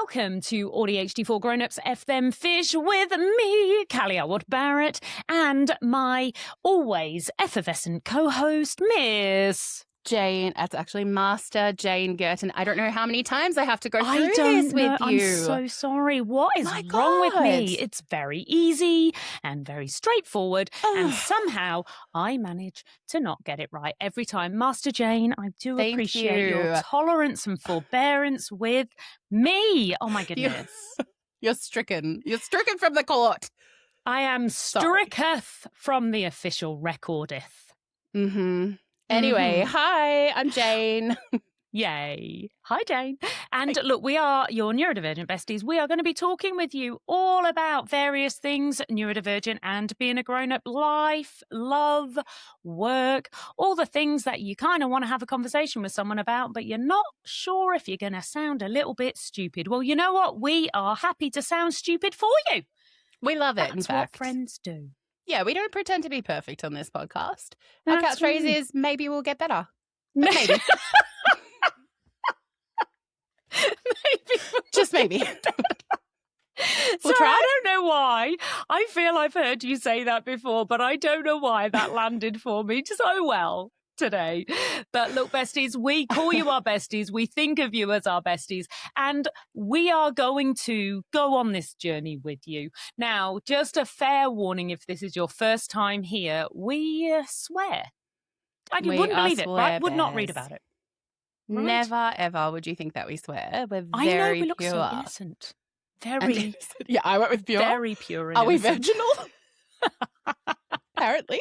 Welcome to AuDHD for Grownups F Them Fish with me, Callie Elward-Barrett, and my always effervescent co-host, Miss Jayne. That's actually Master Jayne Gurton. I don't know how many times I have to go through this with you. I'm so sorry. What is wrong with me? It's very easy and very straightforward, and somehow I manage to not get it right every time. Master Jayne, I do appreciate your tolerance and forbearance with me. Oh my goodness. You're stricken. You're stricken from the court. I am stricketh from the official recordeth. Anyway, Hi, I'm Jayne. Yay. Hi, Jayne. And look, we are your neurodivergent besties. We are going to be talking with you all about various things neurodivergent and being a grown-up, life, love, work, all the things that you kind of want to have a conversation with someone about, but you're not sure if you're going to sound a little bit stupid. Well, you know what? We are happy to sound stupid for you. We love it, in fact. That's what friends do. Yeah, we don't pretend to be perfect on this podcast. Our catchphrase is, maybe we'll get better. But maybe. Maybe. Just maybe. We'll try. I don't know why. I feel I've heard you say that before, but I don't know why that landed for me so well today. But look, besties, we call you our besties. We think of you as our besties. And we are going to go on this journey with you. Now, just a fair warning, if this is your first time here, we swear. You wouldn't believe it, right? Would not read about it. Right? Never, ever would you think that we swear. We're I know, very we look pure. so innocent. Very. Yeah, I went with pure. Very pure and Are we innocent. virginal? Apparently.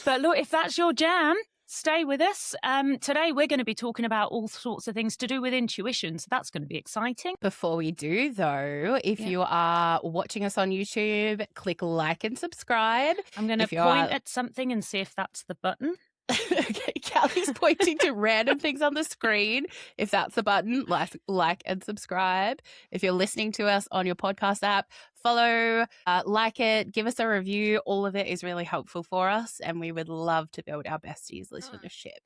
But look, if that's your jam, stay with us. Today we're going to be talking about all sorts of things to do with intuition, so that's going to be exciting. Before we do, though, if you are watching us on YouTube, click like and subscribe. I'm going to point at something and see if that's the button. Okay, Callie's pointing to random things on the screen. If that's the button, like and subscribe. If you're listening to us on your podcast app, follow, like it, give us a review. All of it is really helpful for us, and we would love to build our besties listenership.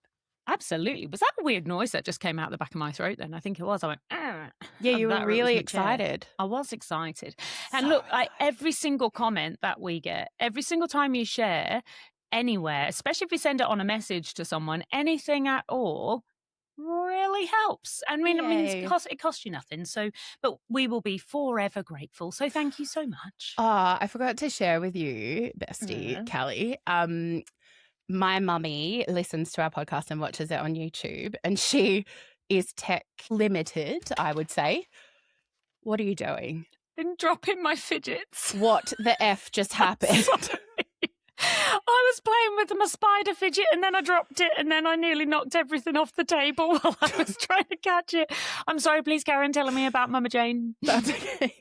Absolutely. Was that a weird noise that just came out the back of my throat then? I think it was. I went, ah. Yeah, you were really excited. I was excited. And look, every single comment that we get, every single time you share anywhere, especially if you send it on a message to someone, anything at all really helps. I mean, it costs you nothing. So, but we will be forever grateful. So thank you so much. I forgot to share with you, bestie Callie. My mummy listens to our podcast and watches it on YouTube, and she is tech limited, I would say. What are you doing? Been dropping my fidgets. What the F just happened? I was playing with my spider fidget and then I dropped it and then I nearly knocked everything off the table while I was trying to catch it. I'm sorry, please carry on telling me about Mama Jayne. That's okay.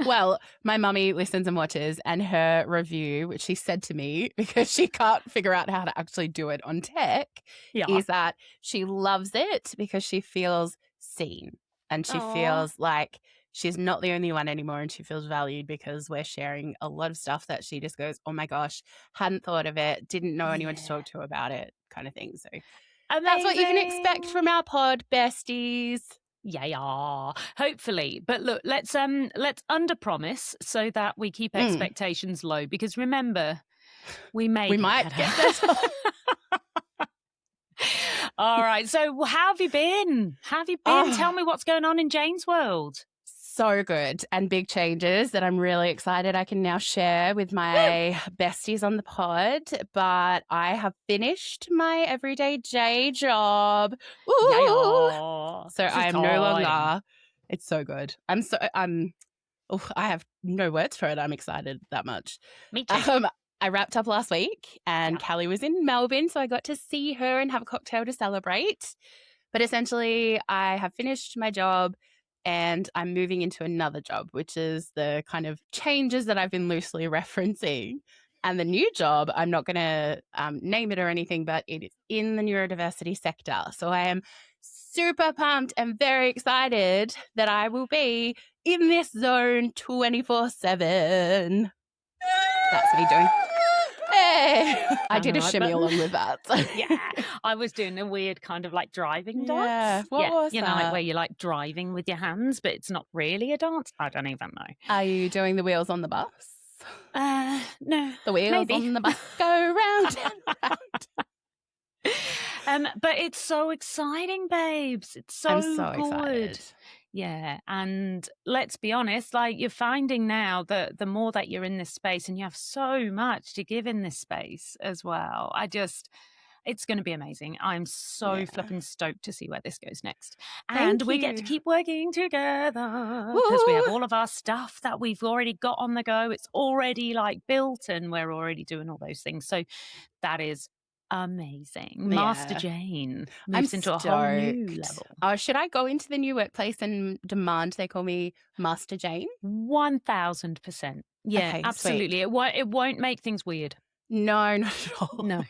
Well, my mummy listens and watches, and her review, which she said to me because she can't figure out how to actually do it on tech, is that she loves it because she feels seen and she feels like she's not the only one anymore, and she feels valued because we're sharing a lot of stuff that she just goes, oh my gosh, hadn't thought of it, didn't know anyone to talk to about it, kind of thing. So that's what you can expect from our pod, besties. Yeah, hopefully. But look, let's underpromise so that we keep expectations low, because remember, we might get better. All right. So how have you been? Tell me what's going on in Jayne's world. So good, and big changes that I'm really excited I can now share with my besties on the pod. But I have finished my everyday J job. So I am no longer. It's so good. I have no words for it. I'm excited that much. Me too. I wrapped up last week, and Callie was in Melbourne, so I got to see her and have a cocktail to celebrate. But essentially, I have finished my job, and I'm moving into another job, which is the kind of changes that I've been loosely referencing. And the new job, I'm not going to name it or anything, but it is in the neurodiversity sector. So I am super pumped and very excited that I will be in this zone 24/7. That's me doing. Hey, I did a shimmy along with that. Yeah, I was doing a weird kind of like driving dance. Yeah, what was you that? know, like where you're like driving with your hands, but it's not really a dance. I don't even know. Are you doing the wheels on the bus? No. The wheels maybe. on the bus go round and round. But it's so exciting, babes. It's so I'm so good. excited. Yeah, and let's be honest, like you're finding now that the more that you're in this space, and you have so much to give in this space as well. It's going to be amazing. I'm so flipping stoked to see where this goes next. And we get to keep working together because we have all of our stuff that we've already got on the go. It's already like built and we're already doing all those things. So that is amazing. Yeah. Master Jayne moves into a whole new level. Should I go into the new workplace and demand they call me Master Jayne? 1000%. Yeah, Okay, absolutely. It won't make things weird. No, not at all. No.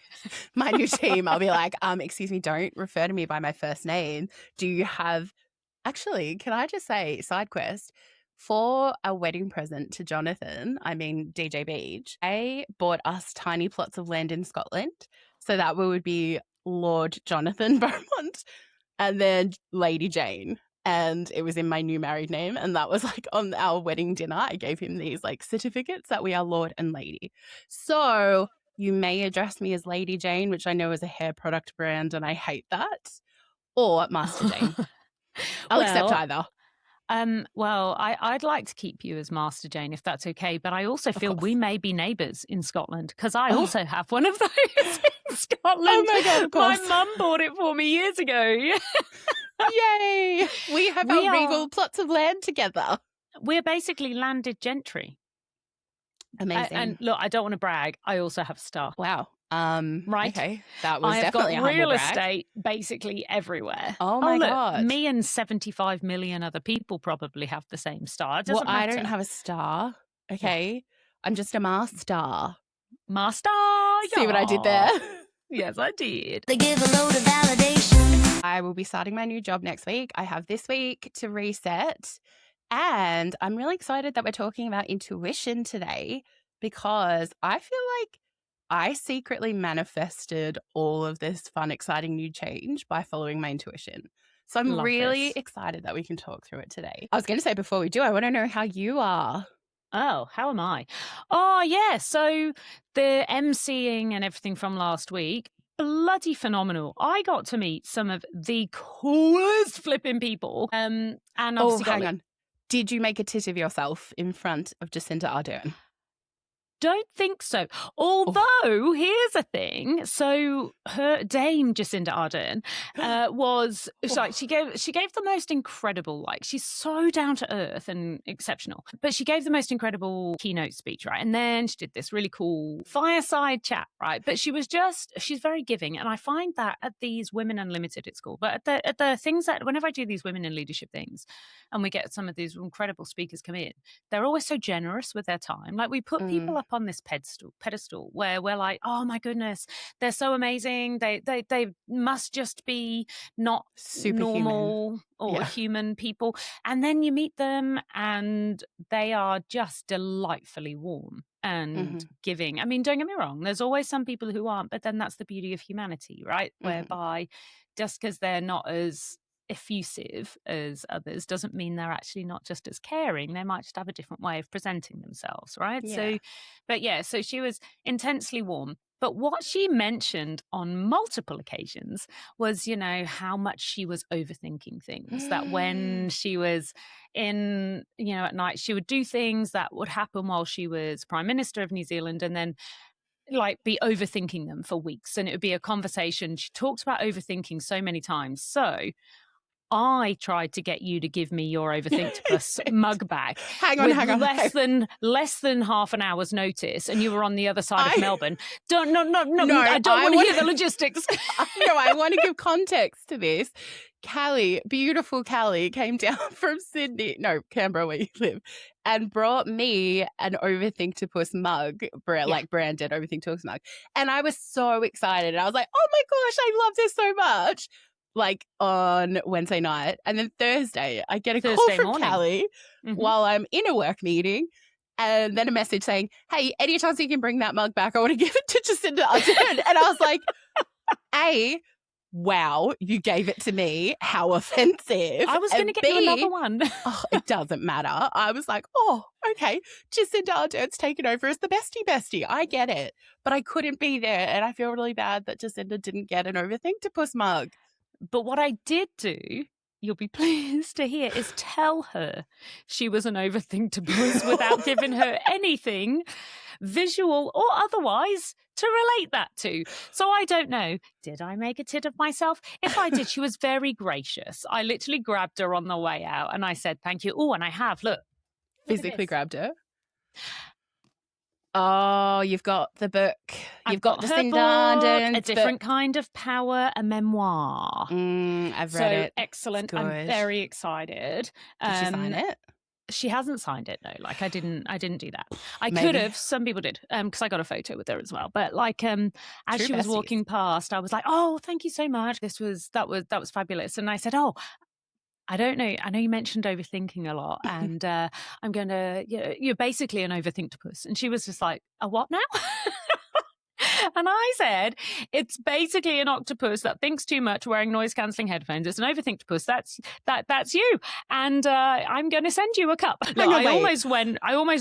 My new team, I'll be like, excuse me, don't refer to me by my first name. Do you have, actually, can I just say, side quest, for a wedding present to Jonathan, DJ Beach, they bought us tiny plots of land in Scotland so that we would be Lord Jonathan Beaumont and then Lady Jayne. And it was in my new married name. And that was like on our wedding dinner. I gave him these like certificates that we are Lord and Lady. So you may address me as Lady Jayne, which I know is a hair product brand and I hate that, or Master Jayne. I'll accept either. Well, I'd like to keep you as Master Jayne if that's okay, but I also feel we may be neighbours in Scotland because I also have one of those in Scotland. Oh my God, of course. My mum bought it for me years ago. Yay! We have our regal plots of land together. We're basically landed gentry. Amazing. And look, I don't want to brag. I also have a star. Wow. Right. Okay. That was I've definitely got a humble real brag. estate basically everywhere. Oh my God. Me and 75 million other people probably have the same star. It doesn't matter. I don't have a star. Okay. Yeah. I'm just a master. Master. See what I did there? Yes, I did. They give a load of validation. I will be starting my new job next week. I have this week to reset. And I'm really excited that we're talking about intuition today because I feel like I secretly manifested all of this fun, exciting new change by following my intuition. So I'm really excited that we can talk through it today. I was going to say before we do, I want to know how you are. Oh, how am I? Oh, yeah. So the emceeing and everything from last week, bloody phenomenal. I got to meet some of the coolest flipping people. And hang on. Did you make a tit of yourself in front of Jacinda Ardern? Don't think so. Although, here's a thing. So her Dame Jacinda Ardern was like she gave the most incredible, like she's so down to earth and exceptional. But she gave the most incredible keynote speech, right? And then she did this really cool fireside chat, right? But she's very giving. And I find that at these Women Unlimited at school, but at the things that whenever I do these women in leadership things and we get some of these incredible speakers come in, they're always so generous with their time. Like we put people up on this pedestal where we're like, oh my goodness, they're so amazing. They must just be not super normal or human people. And then you meet them and they are just delightfully warm and giving. I mean, don't get me wrong, there's always some people who aren't, but then that's the beauty of humanity, right? Whereby just because they're not as effusive as others doesn't mean they're actually not just as caring. They might just have a different way of presenting themselves, right? So she was intensely warm. But what she mentioned on multiple occasions was, how much she was overthinking things. That when she was in, at night, she would do things that would happen while she was Prime Minister of New Zealand and then like be overthinking them for weeks. And it would be a conversation. She talked about overthinking so many times. So I tried to get you to give me your Overthinked mug back. Hang on. Less than half an hour's notice, and you were on the other side of Melbourne. No, I don't want to hear the logistics. No, I want to give context to this. Callie, beautiful Callie, came down from Canberra where you live, and brought me an Overthinked mug, like branded Overthinked mug. And I was so excited. I was like, oh my gosh, I love this so much. Like on Wednesday night. And then Thursday, I get a call from Callie while I'm in a work meeting. And then a message saying, hey, any chance you can bring that mug back? I want to give it to Jacinda Ardern. And I was like, wow, you gave it to me. How offensive. I was going to get you another one. It doesn't matter. I was like, oh, okay. Jacinda Ardern's taken over as the bestie. I get it. But I couldn't be there. And I feel really bad that Jacinda didn't get an Overthinktopus mug. But what I did do, you'll be pleased to hear, is tell her she was an Overthinktopus without giving her anything visual or otherwise to relate that to. So I don't know. Did I make a tit of myself? If I did, she was very gracious. I literally grabbed her on the way out and I said, thank you. Oh, and I have, look. Physically grabbed her? Oh, you've got the book. You've got Jacinda Ardern's A Different Kind of Power, a memoir. I've read it. Excellent. I'm very excited. Did she sign it? She hasn't signed it, no. Like I didn't do that. I could have. Some people did, because I got a photo with her as well. But like, as she was walking past, I was like, "Oh, thank you so much. That was fabulous." And I said, "Oh, I don't know. I know you mentioned overthinking a lot, and I'm going to. You're basically an overthinktopus." And she was just like, "A what now?" And I said, it's basically an octopus that thinks too much wearing noise-cancelling headphones. It's an overthinktopus. That's you. And I'm going to send you a cup. Look, I almost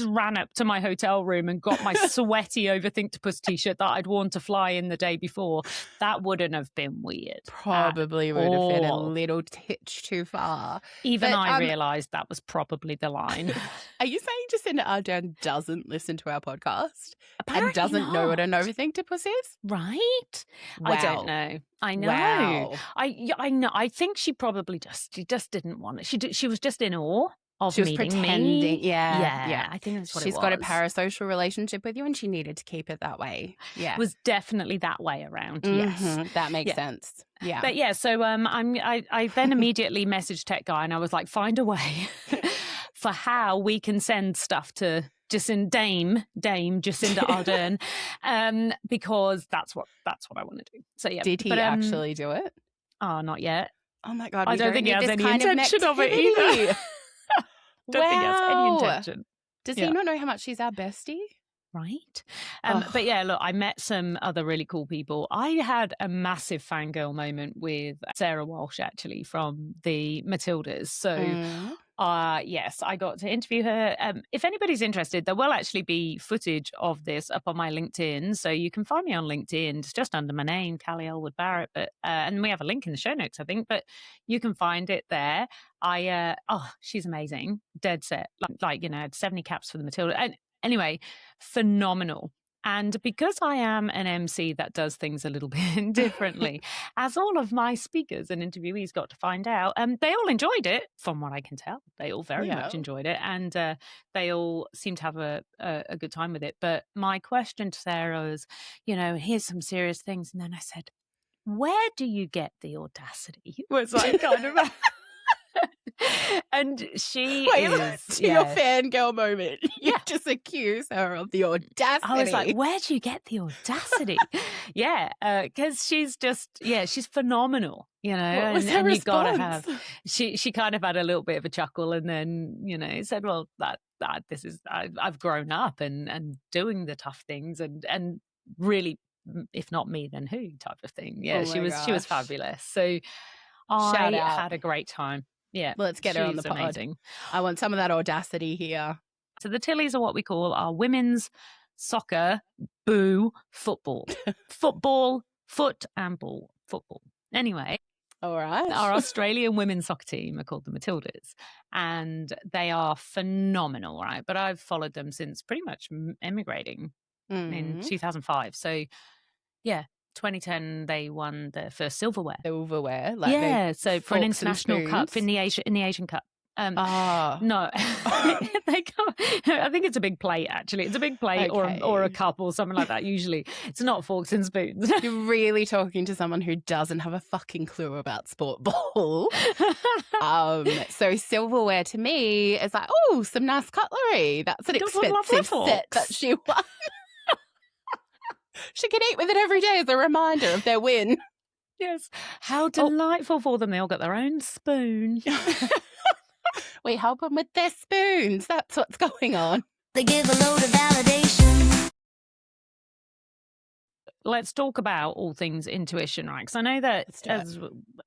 ran up to my hotel room and got my sweaty overthinktopus T-shirt that I'd worn to fly in the day before. That wouldn't have been weird. Probably would have been a little titch too far. Even I realised that was probably the line. Are you saying Jacinda Ardern doesn't listen to our podcast? Apparently and doesn't know what an overthinktopus is? Right? Wow. I don't know. I know. Wow. I know. I think she probably she just didn't want it. She was just in awe of she was meeting pretending. me. Yeah. I think that's what She's it was. got a parasocial relationship with you and she needed to keep it that way. Yeah. It was definitely that way around. Yes. That makes sense. Yeah. But yeah, so I then immediately messaged Tech Guy and I was like, find a way for how we can send stuff to Dame Jacinda Ardern, because that's what I want to do. So yeah. Did he actually do it? Oh, not yet. Oh my God. I don't think he has any intention of it either. Don't think he has any intention. Does he not know how much she's our bestie? Right. But yeah, look, I met some other really cool people. I had a massive fangirl moment with Sarah Walsh, actually, from the Matildas. So, yes, I got to interview her. If anybody's interested, there will actually be footage of this up on my LinkedIn. So you can find me on LinkedIn. It's just under my name, Callie Elward-Barrett. But and we have a link in the show notes, I think. But you can find it there. She's amazing. Dead set. Like had 70 caps for the Matilda. And anyway, phenomenal. And because I am an MC that does things a little bit differently, as all of my speakers and interviewees got to find out, they all enjoyed it, from what I can tell. They all very much enjoyed it, and they all seem to have a good time with it. But my question to Sarah was, here's some serious things. And then I said, where do you get the audacity? Was like kind of... And she is your fangirl moment. You just accuse her of the audacity. I was like, where do you get the audacity? Because she's just, she's phenomenal, What was her response? You gotta have. She kind of had a little bit of a chuckle, and then said, "Well, that this is I've grown up and doing the tough things and really, if not me, then who?" type of thing. Yeah, she was fabulous. So I had a great time. Yeah, let's get her on the pod. Amazing. I want some of that audacity here. So the Tillies are what we call our women's soccer football. Foot and ball football. Anyway, all right. Our Australian women's soccer team are called the Matildas, and they are phenomenal, right? But I've followed them since pretty much emigrating in 2005. So, 2010 they won their first silverware. So for an international cup in the Asian Cup. No, they can't. I think it's a big plate. Actually, it's a big plate or a cup or something like that. Usually, it's not forks and spoons. You're really talking to someone who doesn't have a fucking clue about sport ball. So silverware to me is like, some nice cutlery. That's an expensive set that she won. She can eat with it every day as a reminder of their win. Yes. How delightful for them. They all got their own spoon. We help them with their spoons. That's what's going on. They give a load of validation. Let's talk about all things intuition, right? Because I know that,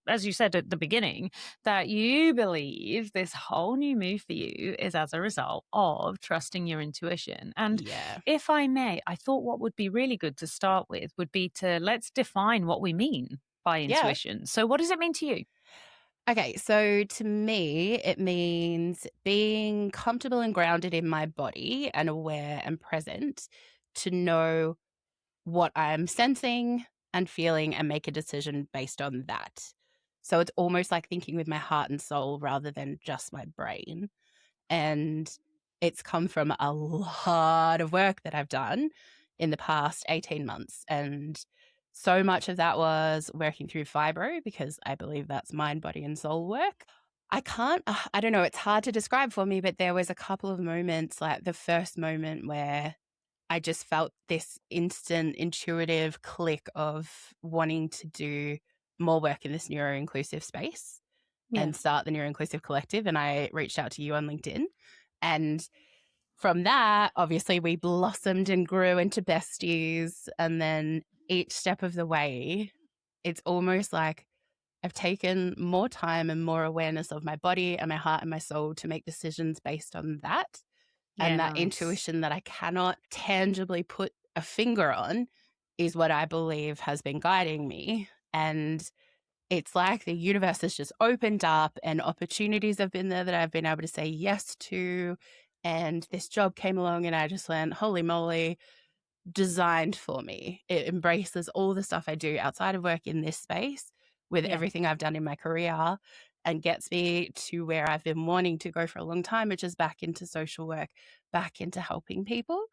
as you said at the beginning, that you believe this whole new move for you is as a result of trusting your intuition. And if I may, I thought what would be really good to start with would be to let's define what we mean by intuition. So what does it mean to you? Okay, so to me, it means being comfortable and grounded in my body and aware and present to know what I'm sensing and feeling and make a decision based on that. So it's almost like thinking with my heart and soul rather than just my brain. And it's come from a lot of work that I've done in the past 18 months. And so much of that was working through fibro because I believe that's mind, body, and soul work. I don't know, it's hard to describe for me, but there was a couple of moments, like the first moment where I just felt this instant intuitive click of wanting to do more work in this neuro-inclusive space and start the Neuro-Inclusive Collective. And I reached out to you on LinkedIn. And from that, obviously, we blossomed and grew into besties. And then each step of the way, it's almost like I've taken more time and more awareness of my body and my heart and my soul to make decisions based on that. And that intuition that I cannot tangibly put a finger on is what I believe has been guiding me. And it's like the universe has just opened up and opportunities have been there that I've been able to say yes to. And this job came along and I just went, holy moly, designed for me. It embraces all the stuff I do outside of work in this space with everything I've done in my career and gets me to where I've been wanting to go for a long time, which is back into social work, back into helping people.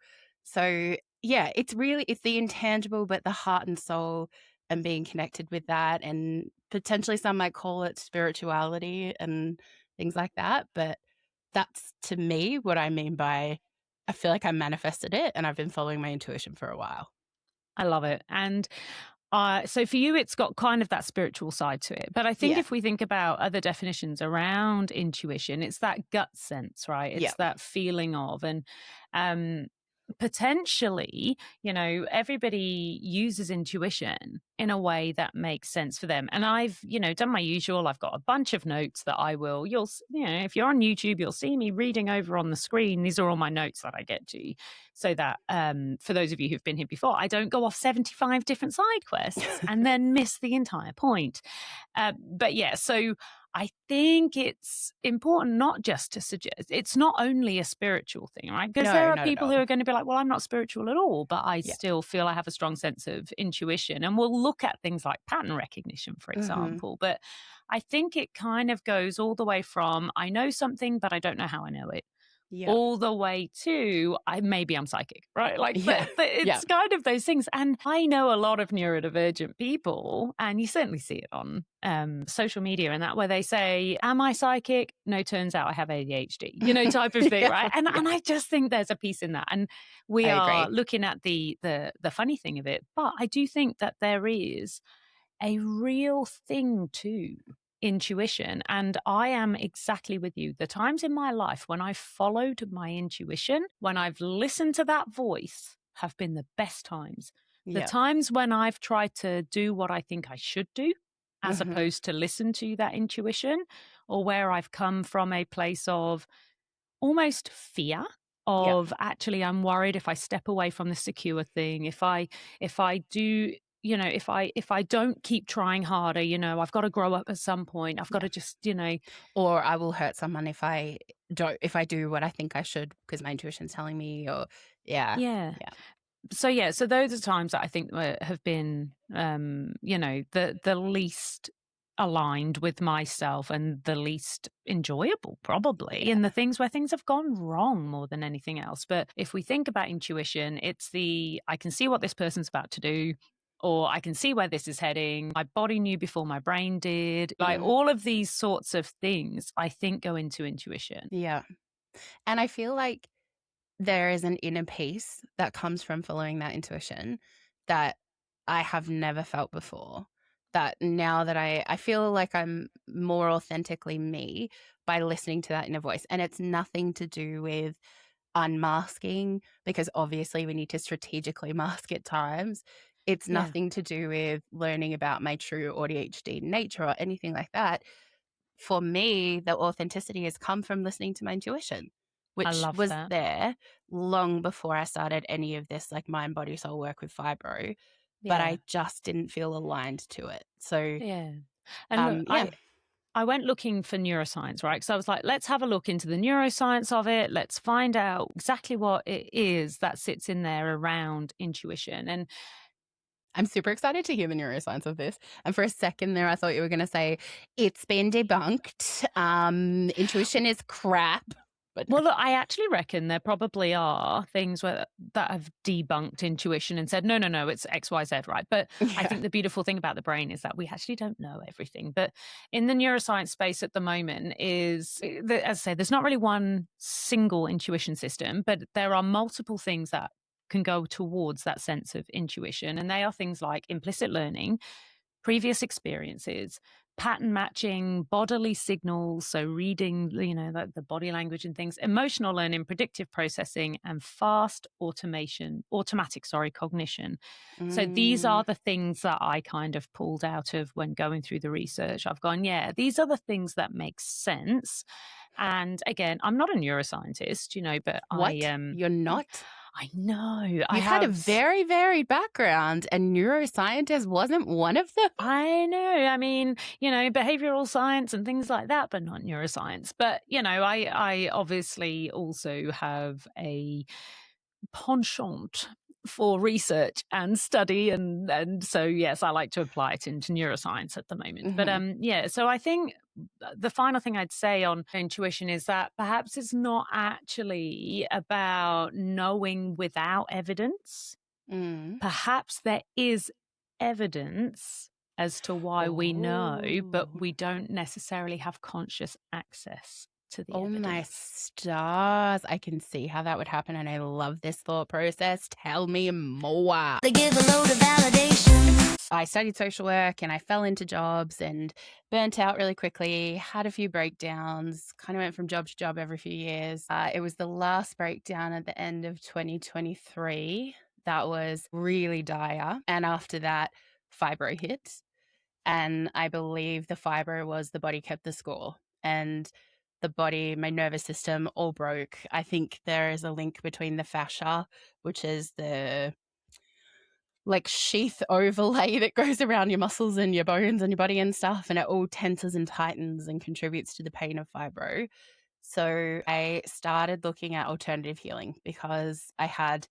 So yeah, it's the intangible, but the heart and soul and being connected with that, and potentially some might call it spirituality and things like that. But that's to me what I mean by I feel like I manifested it and I've been following my intuition for a while. I love it. And so for you, it's got kind of that spiritual side to it. But I think if we think about other definitions around intuition, it's that gut sense, right? It's that feeling of, and potentially, everybody uses intuition in a way that makes sense for them. And I've, done my usual. I've got a bunch of notes that if you're on YouTube, you'll see me reading over on the screen. These are all my notes that I get to, so that for those of you who've been here before, I don't go off 75 different side quests and then miss the entire point. But yeah, so I think it's important not just to suggest it's not only a spiritual thing, right? Because there are people who are going to be like, well, I'm not spiritual at all, but I still feel I have a strong sense of intuition. And we'll look at things like pattern recognition, for example. But I think it kind of goes all the way from I know something, but I don't know how I know it. All the way to maybe I'm psychic, right? Like it's kind of those things. And I know a lot of neurodivergent people, and you certainly see it on social media and that, where they say, am I psychic? No, turns out I have ADHD, type of thing, right? And I just think there's a piece in that. And we are looking at the funny thing of it. But I do think that there is a real thing to intuition. And I am exactly with you. The times in my life when I followed my intuition, when I've listened to that voice, have been the best times. The times when I've tried to do what I think I should do, as opposed to listen to that intuition, or where I've come from a place of almost fear of actually I'm worried if I step away from the secure thing, if I do, if I don't keep trying harder, I've got to grow up at some point. I've got to just, or I will hurt someone if I do what I think I should because my intuition's telling me, or So those are times that I think have been, the least aligned with myself and the least enjoyable, probably, and the things where things have gone wrong more than anything else. But if we think about intuition, it's I can see what this person's about to do, or I can see where this is heading. My body knew before my brain did. Like all of these sorts of things, I think, go into intuition. Yeah. And I feel like there is an inner peace that comes from following that intuition that I have never felt before. That now that I feel like I'm more authentically me by listening to that inner voice. And it's nothing to do with unmasking, because obviously we need to strategically mask at times. It's nothing to do with learning about my true AuDHD nature or anything like that. For me, the authenticity has come from listening to my intuition, which was there long before I started any of this like mind, body, soul work with fibro, but I just didn't feel aligned to it. So and look, I went looking for neuroscience, right? Because I was like, let's have a look into the neuroscience of it. Let's find out exactly what it is that sits in there around intuition. And I'm super excited to hear the neuroscience of this. And for a second there, I thought you were going to say, it's been debunked. Intuition is crap. But well, look, I actually reckon there probably are things that have debunked intuition and said, no, it's X, Y, Z, right? But I think the beautiful thing about the brain is that we actually don't know everything. But in the neuroscience space at the moment is, as I say, there's not really one single intuition system, but there are multiple things that can go towards that sense of intuition. And they are things like implicit learning, previous experiences, pattern matching, bodily signals, so reading, the body language and things, emotional learning, predictive processing, and automatic cognition. So these are the things that I kind of pulled out of when going through the research. I've gone, these are the things that make sense. And again, I'm not a neuroscientist, but what? You're not? I know. You've had a very varied background, and neuroscientist wasn't one of them. I know. I mean, behavioral science and things like that, but not neuroscience. But, I obviously also have a penchant for research and study. And so, yes, I like to apply it into neuroscience at the moment. But so I think the final thing I'd say on intuition is that perhaps it's not actually about knowing without evidence. Perhaps there is evidence as to why we know, but we don't necessarily have conscious access to the evidence. My stars. I can see how that would happen, and I love this thought process. Tell me more. They give a load of validation. I studied social work and I fell into jobs and burnt out really quickly, had a few breakdowns, kind of went from job to job every few years. It was the last breakdown at the end of 2023 that was really dire. And after that, fibro hit. And I believe the fibro was the body kept the score. And the body, my nervous system, all broke. I think there is a link between the fascia, which is the sheath overlay that goes around your muscles and your bones and your body and stuff, and it all tenses and tightens and contributes to the pain of fibro. So I started looking at alternative healing because I had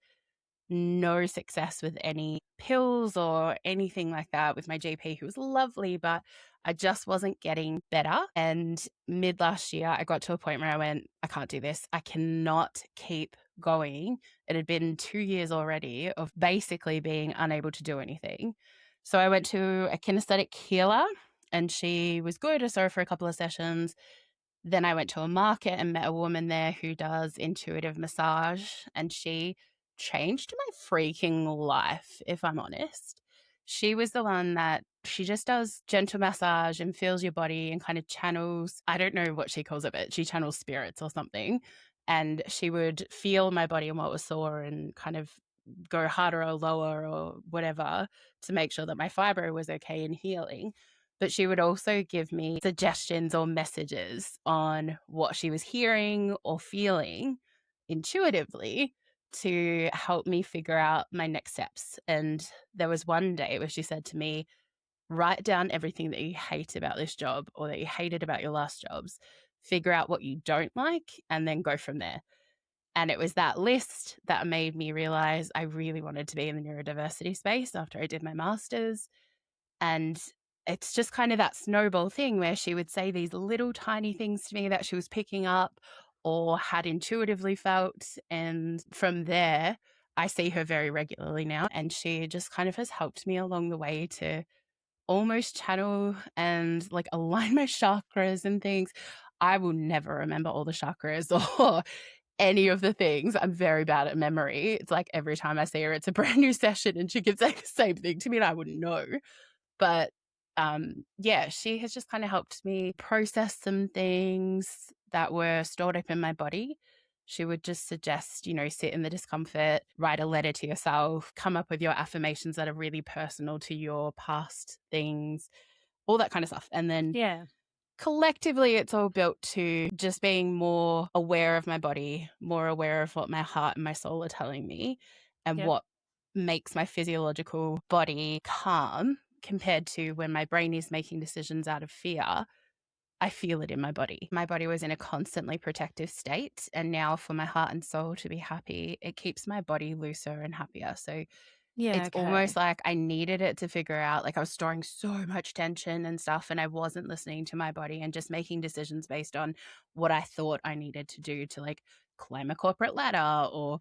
no success with any pills or anything like that with my GP, who was lovely, but I just wasn't getting better. And mid last year, I got to a point where I went, I can't do this. I cannot keep going. It had been 2 years already of basically being unable to do anything. So I went to a kinesthetic healer and she was good. I saw her for a couple of sessions. Then I went to a market and met a woman there who does intuitive massage, and she changed my freaking life, if I'm honest. She was the one that she just does gentle massage and feels your body and kind of channels, I don't know what she calls it, but she channels spirits or something. And she would feel my body and what was sore and kind of go harder or lower or whatever to make sure that my fibro was okay and healing. But she would also give me suggestions or messages on what she was hearing or feeling intuitively to help me figure out my next steps. And there was one day where she said to me, write down everything that you hate about this job or that you hated about your last jobs, figure out what you don't like, and then go from there. And it was that list that made me realize I really wanted to be in the neurodiversity space after I did my master's. And it's just kind of that snowball thing where she would say these little tiny things to me that she was picking up or had intuitively felt. And from there, I see her very regularly now. And she just kind of has helped me along the way to almost channel and align my chakras and things. I will never remember all the chakras or any of the things. I'm very bad at memory. It's like every time I see her, it's a brand new session and she could say the same thing to me and I wouldn't know. But she has just kind of helped me process some things that were stored up in my body She would just suggest, sit in the discomfort, write a letter to yourself, come up with your affirmations that are really personal to your past things, all that kind of stuff. And then collectively, it's all built to just being more aware of my body, more aware of what my heart and my soul are telling me, and what makes my physiological body calm compared to when my brain is making decisions out of fear. I feel it in my body. My body was in a constantly protective state. And now for my heart and soul to be happy, it keeps my body looser and happier. So it's almost like I needed it to figure out, like I was storing so much tension and stuff, and I wasn't listening to my body and just making decisions based on what I thought I needed to do to like climb a corporate ladder or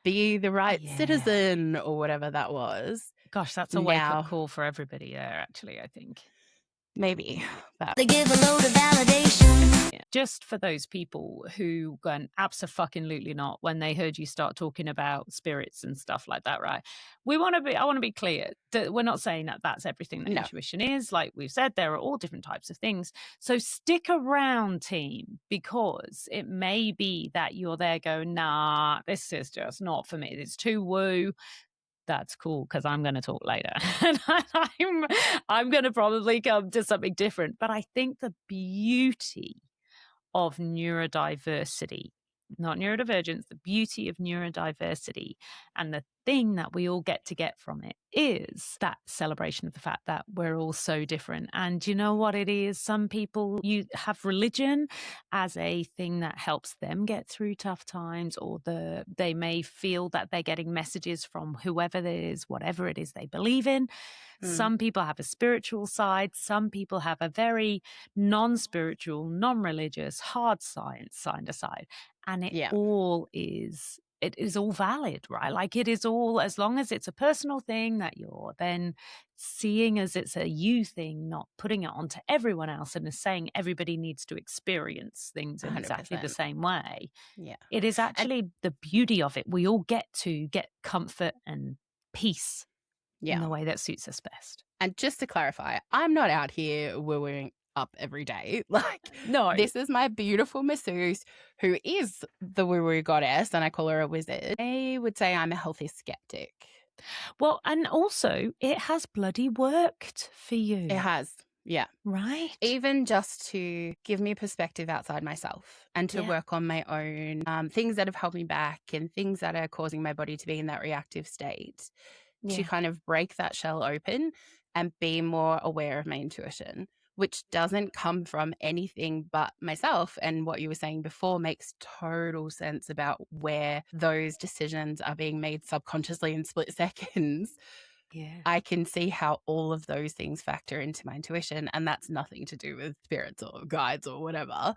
be the right citizen or whatever that was. Gosh, that's a wake-up call for everybody there, actually, I think. Maybe. But They give a load of validation. Just for those people who went abso-fucking-lutely not when they heard you start talking about spirits and stuff like that, right? I want to be clear that we're not saying that that's everything that intuition is. Like we've said, there are all different types of things. So stick around, team, because it may be that you're there going, nah, this is just not for me. It's too woo. That's cool, because I'm going to talk later. And I'm going to probably come to something different. But I think the beauty of neurodiversity, not neurodivergence, the beauty of neurodiversity and the thing that we all get from it is that celebration of the fact that we're all so different. And you know what it is? Some people, you have religion as a thing that helps them get through tough times, or they may feel that they're getting messages from whoever it is, whatever it is they believe in. Some people have a spiritual side. Some people have a very non-spiritual, non-religious, hard science side. And it all is... It is all valid, right? Like it is all, as long as it's a personal thing that you're then seeing as it's a you thing, not putting it onto everyone else and saying everybody needs to experience things in 100%. exactly the same way. Yeah. It is actually the beauty of it. We all get to get comfort and peace in the way that suits us best. And just to clarify, I'm not out here wooing up every day. Like, no, this is my beautiful masseuse who is the woo-woo goddess, and I call her a wizard. I would say I'm a healthy skeptic. Well, and also it has bloody worked for you. It has. Yeah. Right. Even just to give me perspective outside myself and to work on my own things that have held me back and things that are causing my body to be in that reactive state, to kind of break that shell open and be more aware of my intuition, which doesn't come from anything but myself. And what you were saying before makes total sense about where those decisions are being made subconsciously in split seconds. Yeah. I can see how all of those things factor into my intuition, and that's nothing to do with spirits or guides or whatever.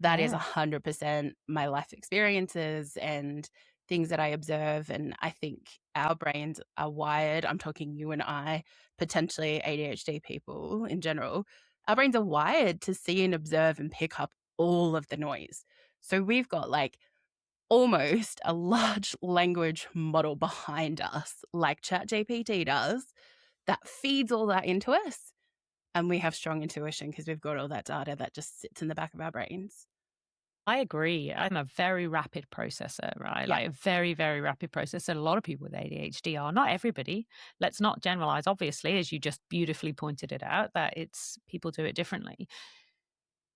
That is 100% my life experiences and things that I observe. And I think our brains are wired, I'm talking you and I, potentially ADHD people in general, our brains are wired to see and observe and pick up all of the noise. So we've got like almost a large language model behind us, like ChatGPT does, that feeds all that into us. And we have strong intuition because we've got all that data that just sits in the back of our brains. I agree. I'm a very rapid processor, right? Yeah. Like a very, very rapid processor. A lot of people with ADHD are. Not everybody. Let's not generalize, obviously, as you just beautifully pointed it out, that it's people do it differently.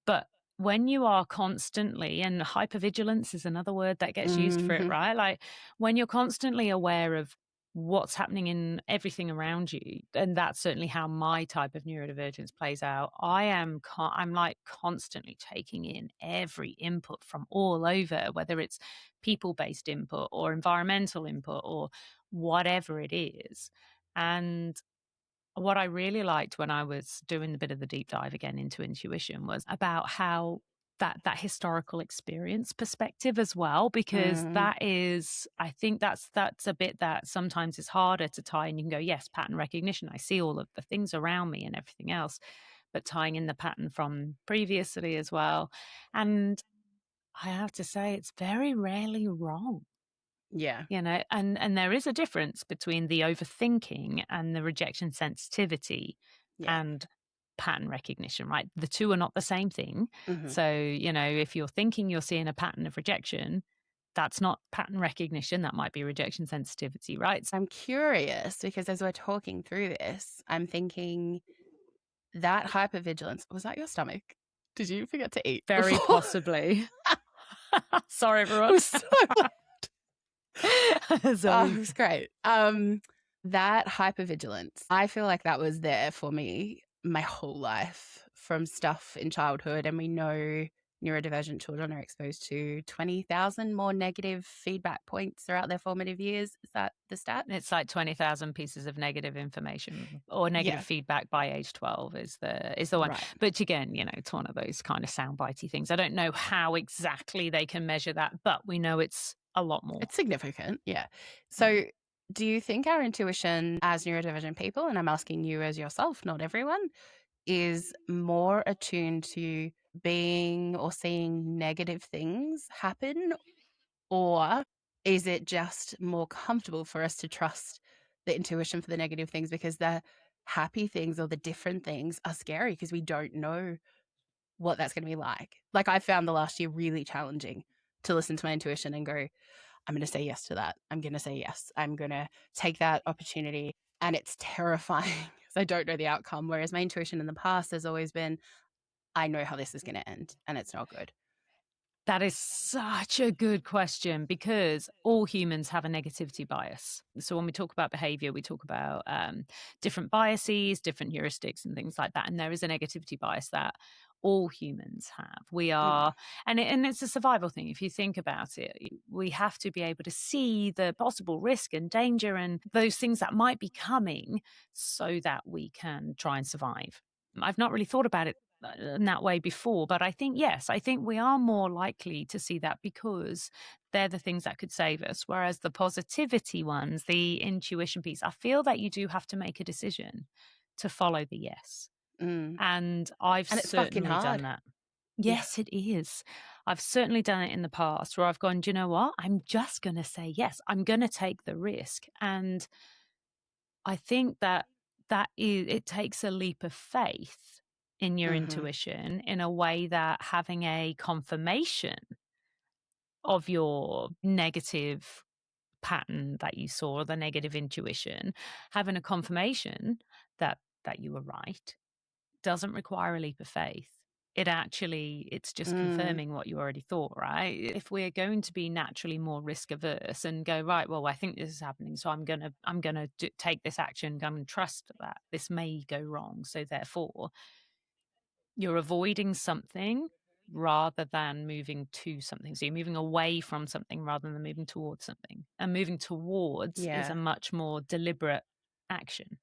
But when you are constantly, and hypervigilance is another word that gets used for it, right? Like when you're constantly aware of what's happening in everything around you, and that's certainly how my type of neurodivergence plays out. I'm like constantly taking in every input from all over, whether it's people-based input or environmental input or whatever it is. And what I really liked when I was doing a bit of the deep dive again into intuition was about how that historical experience perspective as well, because that is, I think that's a bit that sometimes is harder to tie. And you can go, yes, pattern recognition. I see all of the things around me and everything else, but tying in the pattern from previously as well. And I have to say, it's very rarely wrong. Yeah. You know, and there is a difference between the overthinking and the rejection sensitivity and pattern recognition, right? The two are not the same thing. So, you know, if you're thinking you're seeing a pattern of rejection, that's not pattern recognition. That might be rejection sensitivity, right? I'm curious because as we're talking through this, I'm thinking that hypervigilance, was that your stomach? Did you forget to eat? Very before? possibly. Sorry, everyone. It was so loud. Sorry. It was great. That hypervigilance, I feel like that was there for me my whole life from stuff in childhood. And we know neurodivergent children are exposed to 20,000 more negative feedback points throughout their formative years. Is that the stat? It's like 20,000 pieces of negative information or negative feedback by age 12 is the one. Right. But again, it's one of those kind of soundbitey things. I don't know how exactly they can measure that, but we know it's a lot more. It's significant. Yeah. So do you think our intuition as neurodivergent people, and I'm asking you as yourself, not everyone, is more attuned to being or seeing negative things happen? Or is it just more comfortable for us to trust the intuition for the negative things because the happy things or the different things are scary because we don't know what that's going to be like? Like I found the last year really challenging to listen to my intuition and go, I'm going to say yes to that. I'm going to say yes. I'm going to take that opportunity. And it's terrifying because I don't know the outcome. Whereas my intuition in the past has always been, I know how this is going to end and it's not good. That is such a good question because all humans have a negativity bias. So when we talk about behavior, we talk about different biases, different heuristics and things like that. And there is a negativity bias that all humans have. We are, and it's a survival thing. If you think about it, we have to be able to see the possible risk and danger and those things that might be coming so that we can try and survive. I've not really thought about it in that way before, but I think, yes, I think we are more likely to see that because they're the things that could save us. Whereas the positivity ones, the intuition piece, I feel that you do have to make a decision to follow the yes. And I've certainly done that. Yes, it is. I've certainly done it in the past where I've gone, do you know what? I'm just going to say yes. I'm going to take the risk. And I think that it takes a leap of faith in your intuition in a way that having a confirmation of your negative pattern that you saw, the negative intuition, having a confirmation that you were right doesn't require a leap of faith. It's just confirming what you already thought, right? If we're going to be naturally more risk averse and go, right, well, I think this is happening, so I'm gonna take this action. I'm gonna trust that this may go wrong. So therefore, you're avoiding something rather than moving to something. So you're moving away from something rather than moving towards something. And moving towards is a much more deliberate action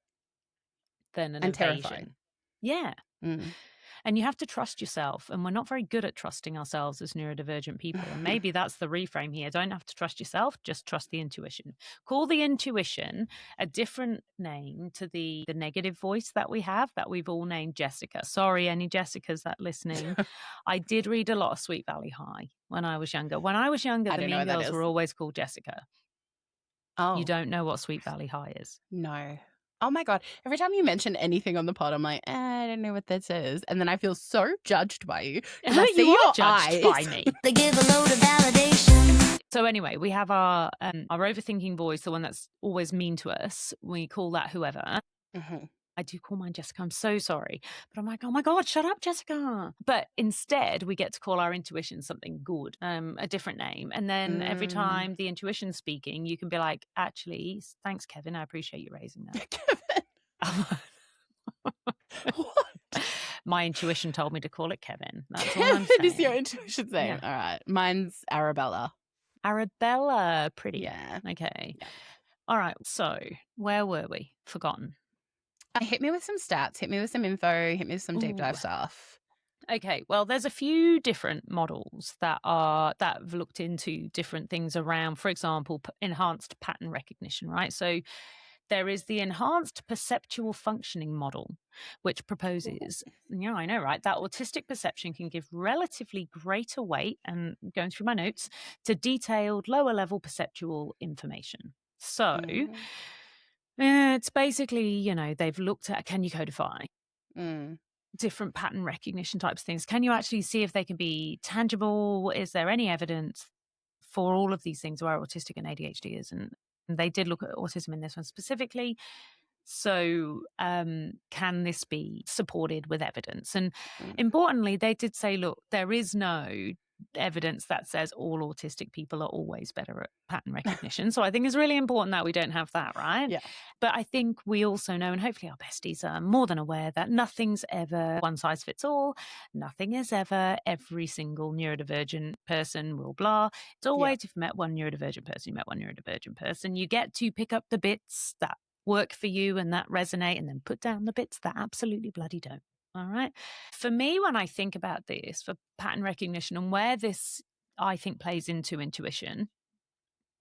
than an evasion. Terrifying. Yeah. And you have to trust yourself. And we're not very good at trusting ourselves as neurodivergent people. And maybe that's the reframe here. Don't have to trust yourself, just trust the intuition. Call the intuition a different name to the negative voice that we have, that we've all named Jessica. Sorry, any Jessicas that listening. I did read a lot of Sweet Valley High when I was younger. When I was younger, the mean girls were always called Jessica. Oh. You don't know what Sweet Valley High is? No. Oh my God. Every time you mention anything on the pod, I'm like, I don't know what this is. And then I feel so judged by you. I see you your are judged eyes. by me. They give a load of validation. So anyway, we have our overthinking voice, the one that's always mean to us. We call that whoever. I do call mine Jessica. I'm so sorry. But I'm like, oh my God, shut up, Jessica. But instead, we get to call our intuition something good, a different name. And then every time the intuition's speaking, you can be like, actually, thanks, Kevin. I appreciate you raising that. Kevin? What? My intuition told me to call it Kevin. That's Kevin all I'm saying. is your intuition's name. Yeah. All right. Mine's Arabella. Arabella. Pretty. Yeah. Okay. Yeah. All right. So where were we? Forgotten. Hit me with some stats, hit me with some info, hit me with some deep dive stuff. Okay, well, there's a few different models that have looked into different things around, for example, enhanced pattern recognition, right? So there is the enhanced perceptual functioning model, which proposes, I know, right, that autistic perception can give relatively greater weight, and going through my notes, to detailed lower level perceptual information. So it's basically, they've looked at, can you codify different pattern recognition types of things? Can you actually see if they can be tangible? Is there any evidence for all of these things where autistic and ADHD is. And they did look at autism in this one specifically. So can this be supported with evidence? And importantly, they did say, look, there is no evidence that says all autistic people are always better at pattern recognition. So I think it's really important that we don't have that, right? Yeah. But I think we also know, and hopefully our besties are more than aware, that nothing's ever one size fits all. Nothing is ever every single neurodivergent person will blah. It's always, if you met one neurodivergent person, you met one neurodivergent person. You get to pick up the bits that work for you and that resonate, and then put down the bits that absolutely bloody don't. All right. For me, when I think about this for pattern recognition and where this, I think, plays into intuition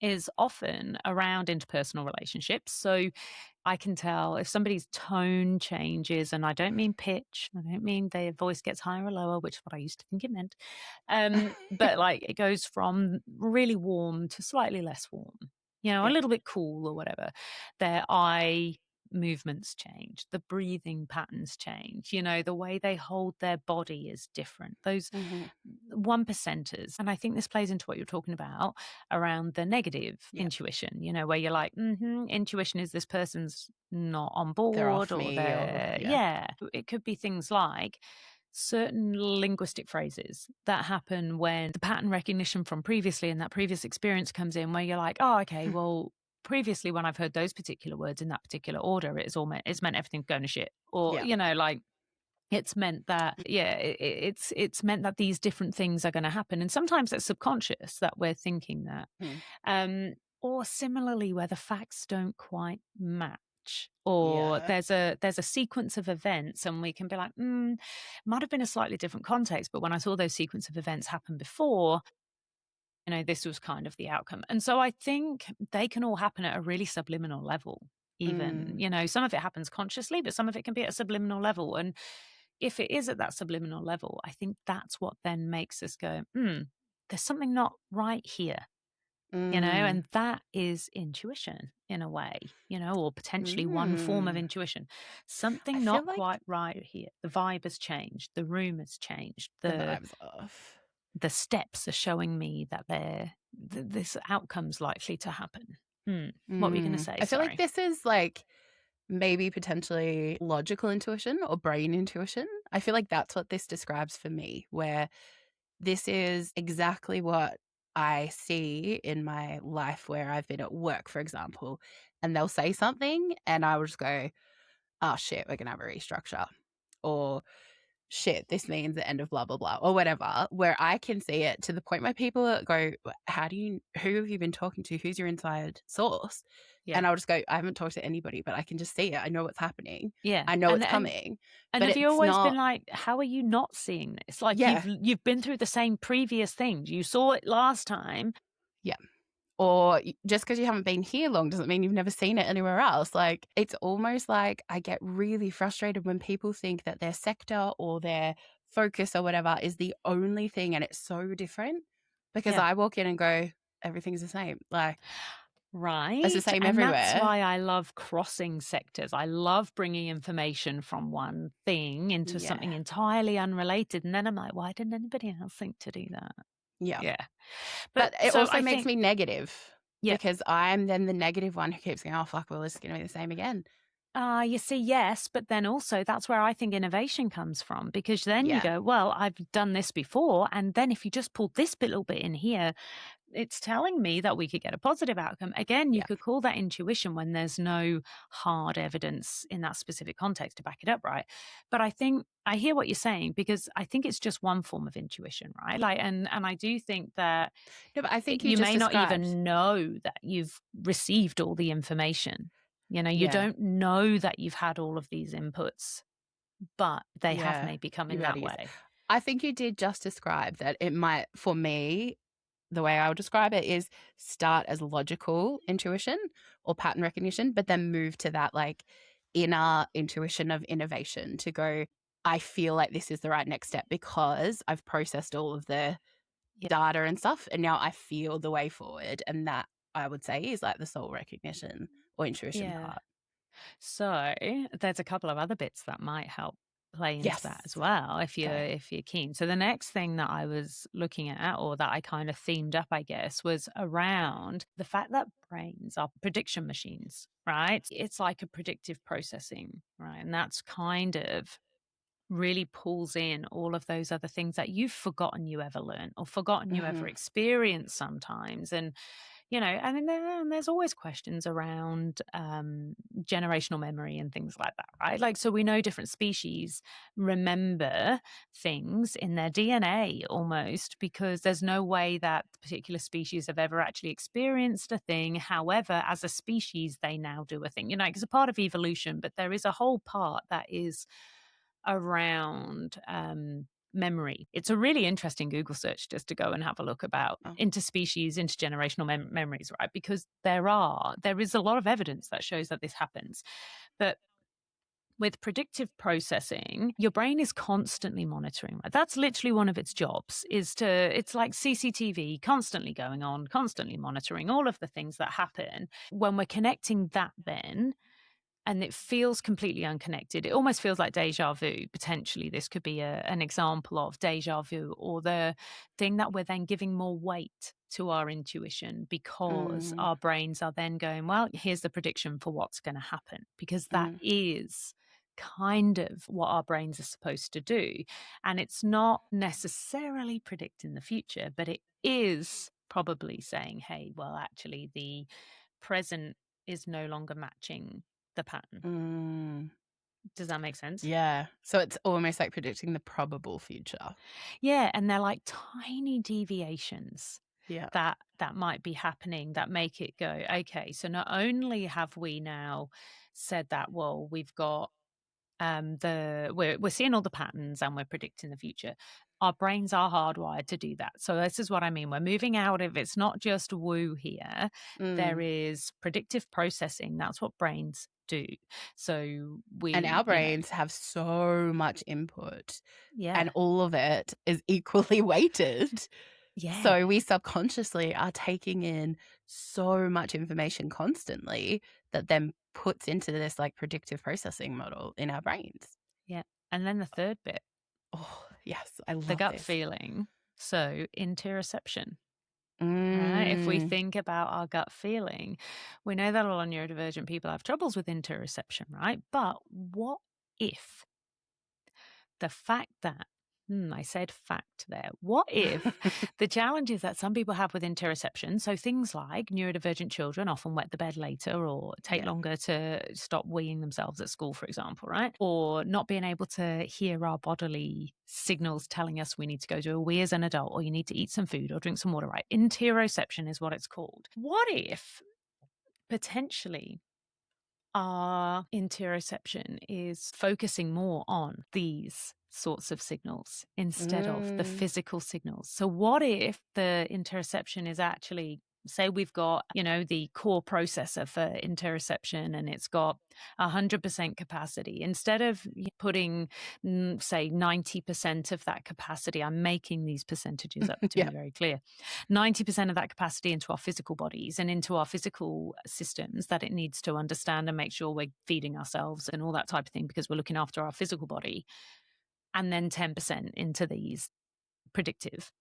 is often around interpersonal relationships. So I can tell if somebody's tone changes, and I don't mean pitch, I don't mean their voice gets higher or lower, which is what I used to think it meant. But like it goes from really warm to slightly less warm, a little bit cool or whatever. Their eye movements change, the breathing patterns change, the way they hold their body is different. Those 1%ers. And I think this plays into what you're talking about around the negative intuition, where you're like, intuition is this person's not on board, they're off or me, they're, it could be things like certain linguistic phrases that happen when the pattern recognition from previously and that previous experience comes in, where you're like, oh, okay, well, previously when I've heard those particular words in that particular order, it's meant everything's going to shit, or like it's meant that it's meant that these different things are going to happen, and sometimes it's subconscious that we're thinking that, or similarly where the facts don't quite match, or there's a sequence of events, and we can be like, might have been a slightly different context, but when I saw those sequence of events happen before, this was kind of the outcome. And so I think they can all happen at a really subliminal level, even, some of it happens consciously, but some of it can be at a subliminal level. And if it is at that subliminal level, I think that's what then makes us go, there's something not right here, and that is intuition in a way, or potentially one form of intuition. Something not quite right here. The vibe has changed. The room has changed. The vibe's off. The steps are showing me that this outcome's likely to happen. What were you going to say? I feel like this is like maybe potentially logical intuition or brain intuition. I feel like that's what this describes for me, where this is exactly what I see in my life where I've been at work, for example, and they'll say something and I will just go, oh shit, we're going to have a restructure, or shit, this means the end of blah, blah, blah, or whatever, where I can see it to the point where people go, who have you been talking to? Who's your inside source? And I'll just go, I haven't talked to anybody, but I can just see it. I know what's happening. Yeah. I know it's coming. And have you always been like, how are you not seeing this? Like you've been through the same previous things. You saw it last time. Yeah. Or just because you haven't been here long doesn't mean you've never seen it anywhere else. Like, it's almost like I get really frustrated when people think that their sector or their focus or whatever is the only thing, and it's so different, because I walk in and go, everything's the same. Like, right. It's the same everywhere. That's why I love crossing sectors. I love bringing information from one thing into something entirely unrelated. And then I'm like, why didn't anybody else think to do that? Yeah. But it also makes me negative, because I'm then the negative one who keeps going, oh, fuck, well, it's going to be the same again. You see, yes, but then also that's where I think innovation comes from, because then you go, well, I've done this before, and then if you just pull this little bit in here, it's telling me that we could get a positive outcome. Again, you could call that intuition when there's no hard evidence in that specific context to back it up, right? But I think I hear what you're saying, because I think it's just one form of intuition, right? Like, and I do think that but I think you may not even know that you've received all the information. You don't know that you've had all of these inputs, but they have maybe come in that way. I think you did just describe that. It might, for me, the way I would describe it is start as logical intuition or pattern recognition, but then move to that like inner intuition of innovation to go, I feel like this is the right next step because I've processed all of the data and stuff, and now I feel the way forward. And that, I would say, is like the soul recognition or intuition part. So there's a couple of other bits that might help play into that as well if you're keen. So the next thing that I was looking at, or that I kind of themed up, I guess, was around the fact that brains are prediction machines, right? It's like a predictive processing, right? And that's kind of really pulls in all of those other things that you've forgotten you ever learned or forgotten you ever experienced sometimes. And and then there's always questions around generational memory and things like that, right? Like, so we know different species remember things in their DNA almost, because there's no way that particular species have ever actually experienced a thing. However, as a species, they now do a thing, it's a part of evolution, but there is a whole part that is around memory. It's a really interesting Google search just to go and have a look about interspecies, intergenerational memories, right? Because there is a lot of evidence that shows that this happens. But with predictive processing, your brain is constantly monitoring, right? That's literally one of its jobs, it's like CCTV, constantly going on, constantly monitoring all of the things that happen. When we're connecting that then, and it feels completely unconnected. It almost feels like deja vu. Potentially, this could be an example of deja vu, or the thing that we're then giving more weight to our intuition because our brains are then going, well, here's the prediction for what's going to happen, because that is kind of what our brains are supposed to do. And it's not necessarily predicting the future, but it is probably saying, hey, well, actually, the present is no longer matching the pattern. Does that make sense? Yeah. So it's almost like predicting the probable future. Yeah. And they're like tiny deviations that might be happening that make it go, okay, so not only have we now said that, well, we've got we're seeing all the patterns and we're predicting the future. Our brains are hardwired to do that. So this is what I mean. We're moving out of, it's not just woo here. There is predictive processing. That's what brains do. So our brains have so much input. Yeah. And all of it is equally weighted. Yeah. So we subconsciously are taking in so much information constantly that then puts into this like predictive processing model in our brains. Yeah. And then the third bit. Oh, yes. I love the gut this. feeling. So interoception. Right? If we think about our gut feeling, we know that a lot of neurodivergent people have troubles with interoception, right? But what if the fact that, I said fact there, what if the challenges that some people have with interoception, so things like neurodivergent children often wet the bed later or take longer to stop weeing themselves at school, for example, right? Or not being able to hear our bodily signals telling us we need to go do a wee as an adult, or you need to eat some food or drink some water, right? Interoception is what it's called. What if potentially our interoception is focusing more on these sorts of signals instead of the physical signals? So what if the interoception is actually, say we've got, the core processor for interoception and it's got 100% capacity. Instead of putting, say, 90% of that capacity, I'm making these percentages up to be very clear, 90% of that capacity into our physical bodies and into our physical systems that it needs to understand and make sure we're feeding ourselves and all that type of thing because we're looking after our physical body. And then 10% into these predictive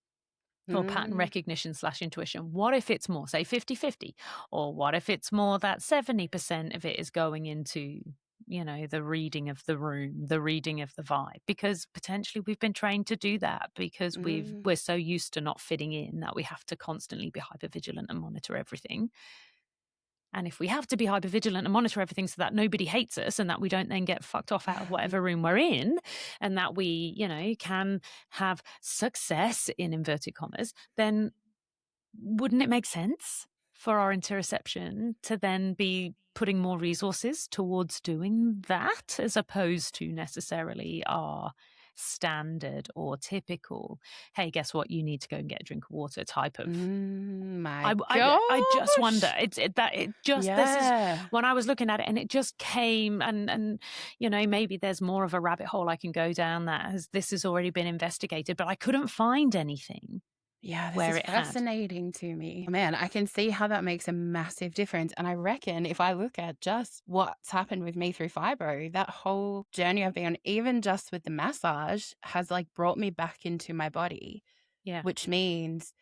or pattern recognition / intuition. What if it's more, say, 50-50? Or what if it's more that 70% of it is going into, the reading of the room, the reading of the vibe? Because potentially we've been trained to do that because we're so used to not fitting in that we have to constantly be hypervigilant and monitor everything. And if we have to be hypervigilant and monitor everything so that nobody hates us and that we don't then get fucked off out of whatever room we're in and that we, can have success in inverted commas, then wouldn't it make sense for our interoception to then be putting more resources towards doing that as opposed to necessarily our standard or typical, hey, guess what, you need to go and get a drink of water type of I just wonder this is when I was looking at it and it just came and maybe there's more of a rabbit hole I can go down that as this has already been investigated, but I couldn't find anything Yeah, this where is it had. fascinating to me. Man, I can see how that makes a massive difference. And I reckon if I look at just what's happened with me through fibro, that whole journey I've been on, even just with the massage, has like brought me back into my body, Yeah. which means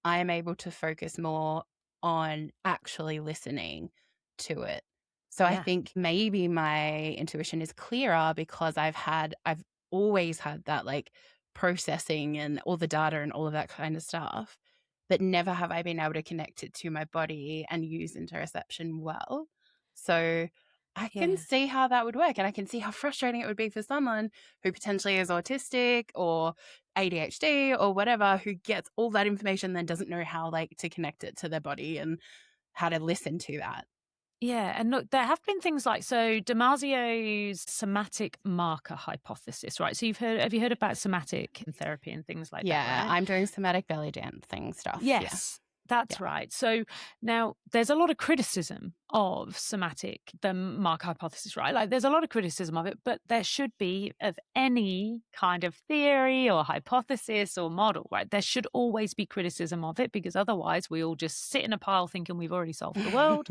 I am able to focus more on actually listening to it. So I Yeah. think maybe my intuition is clearer because I've always had that like processing and all the data and all of that kind of stuff, but never have I been able to connect it to my body and use interoception well. So I can Yeah. see how that would work, and I can see how frustrating it would be for someone who potentially is autistic or ADHD or whatever, who gets all that information then doesn't know how like to connect it to their body and how to listen to that. Yeah, and look, there have been things like, so Damasio's somatic marker hypothesis, right? So have you heard about somatic therapy and things like that, Yeah, right? I'm doing somatic belly dancing stuff. Yes, that's right. So now there's a lot of criticism of the marker hypothesis, right? Like there's a lot of criticism of it, but there should be of any kind of theory or hypothesis or model, right? There should always be criticism of it, because otherwise we all just sit in a pile thinking we've already solved the world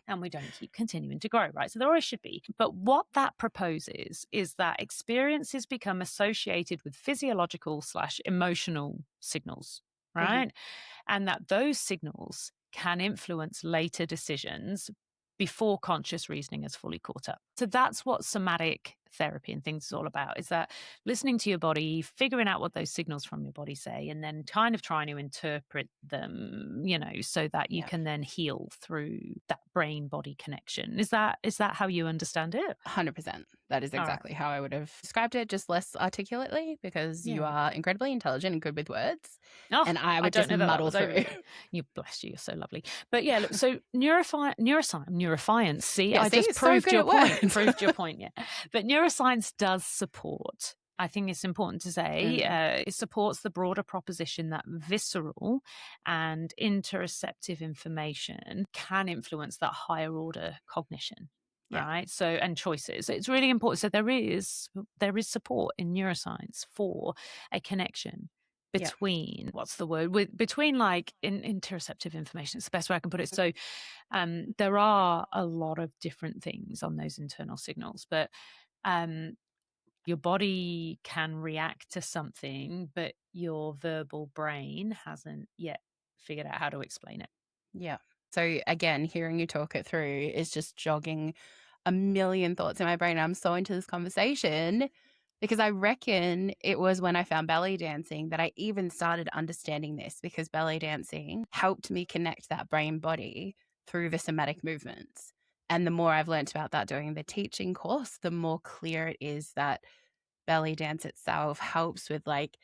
and we don't keep continuing to grow, right? So there always should be. But what that proposes is that experiences become associated with physiological/emotional signals, right? And that those signals can influence later decisions before conscious reasoning has fully caught up. So that's what somatic therapy and things is all about, is that listening to your body, figuring out what those signals from your body say, and then kind of trying to interpret them, so that you can then heal through that brain-body connection. Is that how you understand it? 100%. That is exactly how I would have described it, just less articulately, because you are incredibly intelligent and good with words. Oh, and I would just muddle through. You bless you, you're so lovely. But yeah, look, so neuroscience, see, Yeah, I just it's so proved good your at point. words. Proved your point, yeah. But neuroscience does support, I think it's important to say, it supports the broader proposition that visceral and interoceptive information can influence that higher order cognition. Right. So, and choices. It's really important. So there is support in neuroscience for a connection between between like interoceptive information. It's the best way I can put it. So there are a lot of different things on those internal signals, but your body can react to something, but your verbal brain hasn't yet figured out how to explain it. Yeah. So again, hearing you talk it through is just jogging a million thoughts in my brain. I'm so into this conversation because I reckon it was when I found belly dancing that I even started understanding this, because belly dancing helped me connect that brain body through the somatic movements. And the more I've learned about that doing the teaching course, the more clear it is that belly dance itself helps with like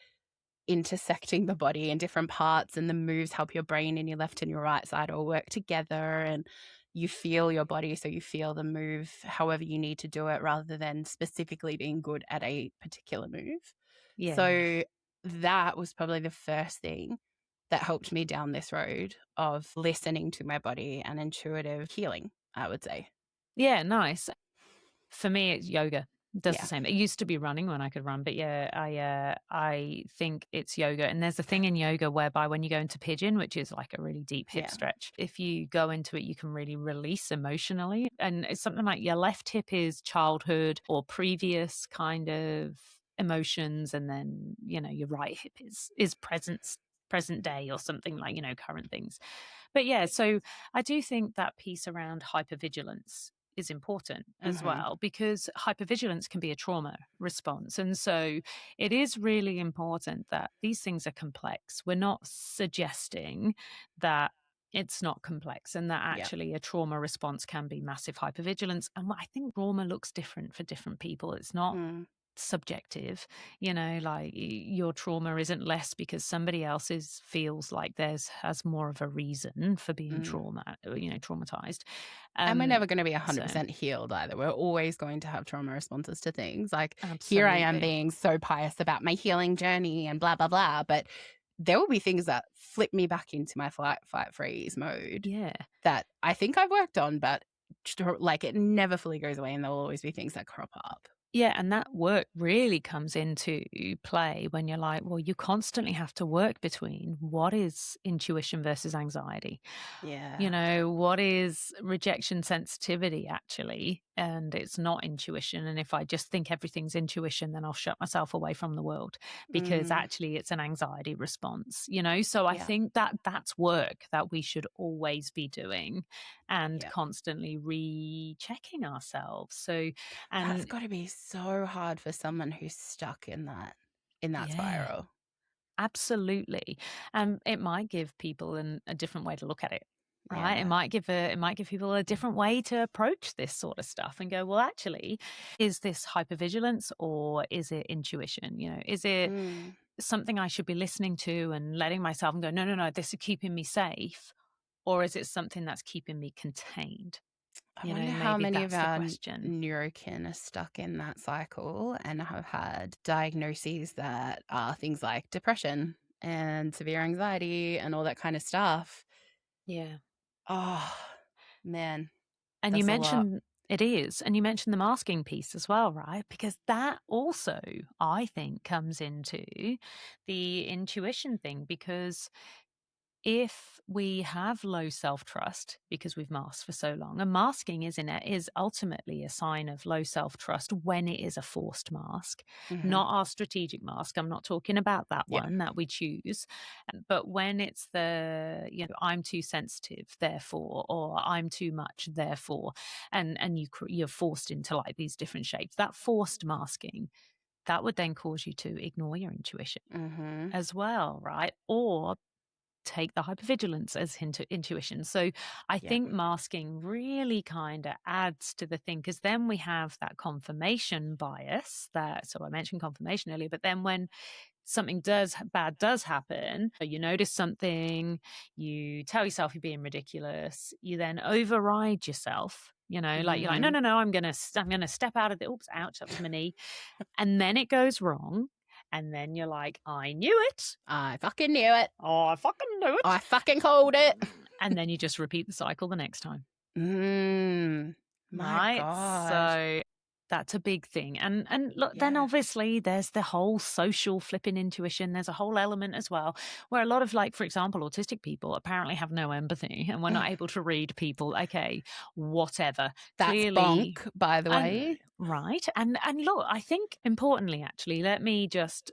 intersecting the body in different parts, and the moves help your brain and your left and your right side all work together, and you feel your body, so you feel the move however you need to do it rather than specifically being good at a particular move. So that was probably the first thing that helped me down this road of listening to my body and intuitive healing, I would say. Yeah, nice. For me, it's yoga. Does the same. It used to be running when I could run, but I think it's yoga. And there's a thing in yoga whereby when you go into pigeon, which is like a really deep hip stretch, if you go into it, you can really release emotionally. And it's something like your left hip is childhood or previous kind of emotions, and then your right hip is present day or something like current things. But yeah, so I do think that piece around hypervigilance is important as well, because hypervigilance can be a trauma response. And so it is really important that these things are complex. We're not suggesting that it's not complex, and that actually a trauma response can be massive hypervigilance. And I think trauma looks different for different people. It's not subjective, like your trauma isn't less because somebody else's feels like has more of a reason for being traumatized. And we're never going to be 100% healed either. We're always going to have trauma responses to things. Like here I am being so pious about my healing journey and blah, blah, blah. But there will be things that flip me back into my fight, freeze mode. Yeah. That I think I've worked on, but like it never fully goes away, and there will always be things that crop up. Yeah, and that work really comes into play when you're like, well, you constantly have to work between what is intuition versus anxiety. Yeah. What is rejection sensitivity actually? And it's not intuition. And if I just think everything's intuition, then I'll shut myself away from the world because actually it's an anxiety response, So I think that that's work that we should always be doing and constantly rechecking ourselves. So, and that's got to be so hard for someone who's stuck in that spiral. Absolutely. It might give people a different way to look at it. Right. Yeah. It might give people a different way to approach this sort of stuff and go, well, actually, is this hypervigilance or is it intuition? Is it something I should be listening to and letting myself and go, no, this is keeping me safe? Or is it something that's keeping me contained? I wonder how many of our neurokin are stuck in that cycle and have had diagnoses that are things like depression and severe anxiety and all that kind of stuff. Yeah. Oh, man. And you mentioned it is. And you mentioned the masking piece as well, right? Because that also, I think, comes into the intuition thing because if we have low self-trust because we've masked for so long, and masking is ultimately a sign of low self-trust when it is a forced mask, not our strategic mask. I'm not talking about that one that we choose, but when it's the, I'm too sensitive, therefore, or I'm too much, therefore, and you're forced into like these different shapes, that forced masking, that would then cause you to ignore your intuition as well, right? Or take the hypervigilance as intuition. So I think masking really kind of adds to the thing because then we have that confirmation bias so I mentioned confirmation earlier, but then when something bad does happen, you notice something, you tell yourself you're being ridiculous, you then override yourself, like you're like, no, I'm gonna step out of the oops, ouch, that was my knee. And then it goes wrong. And then you're like, I knew it. I fucking knew it. Oh, I fucking knew it. I fucking called it. And then you just repeat the cycle the next time. My God. So that's a big thing. And look, then obviously there's the whole social flipping intuition. There's a whole element as well where a lot of, like, for example, autistic people apparently have no empathy and we're not able to read people. Okay, whatever. That's clearly bonk, by the way. Right. And look, I think importantly, actually, let me just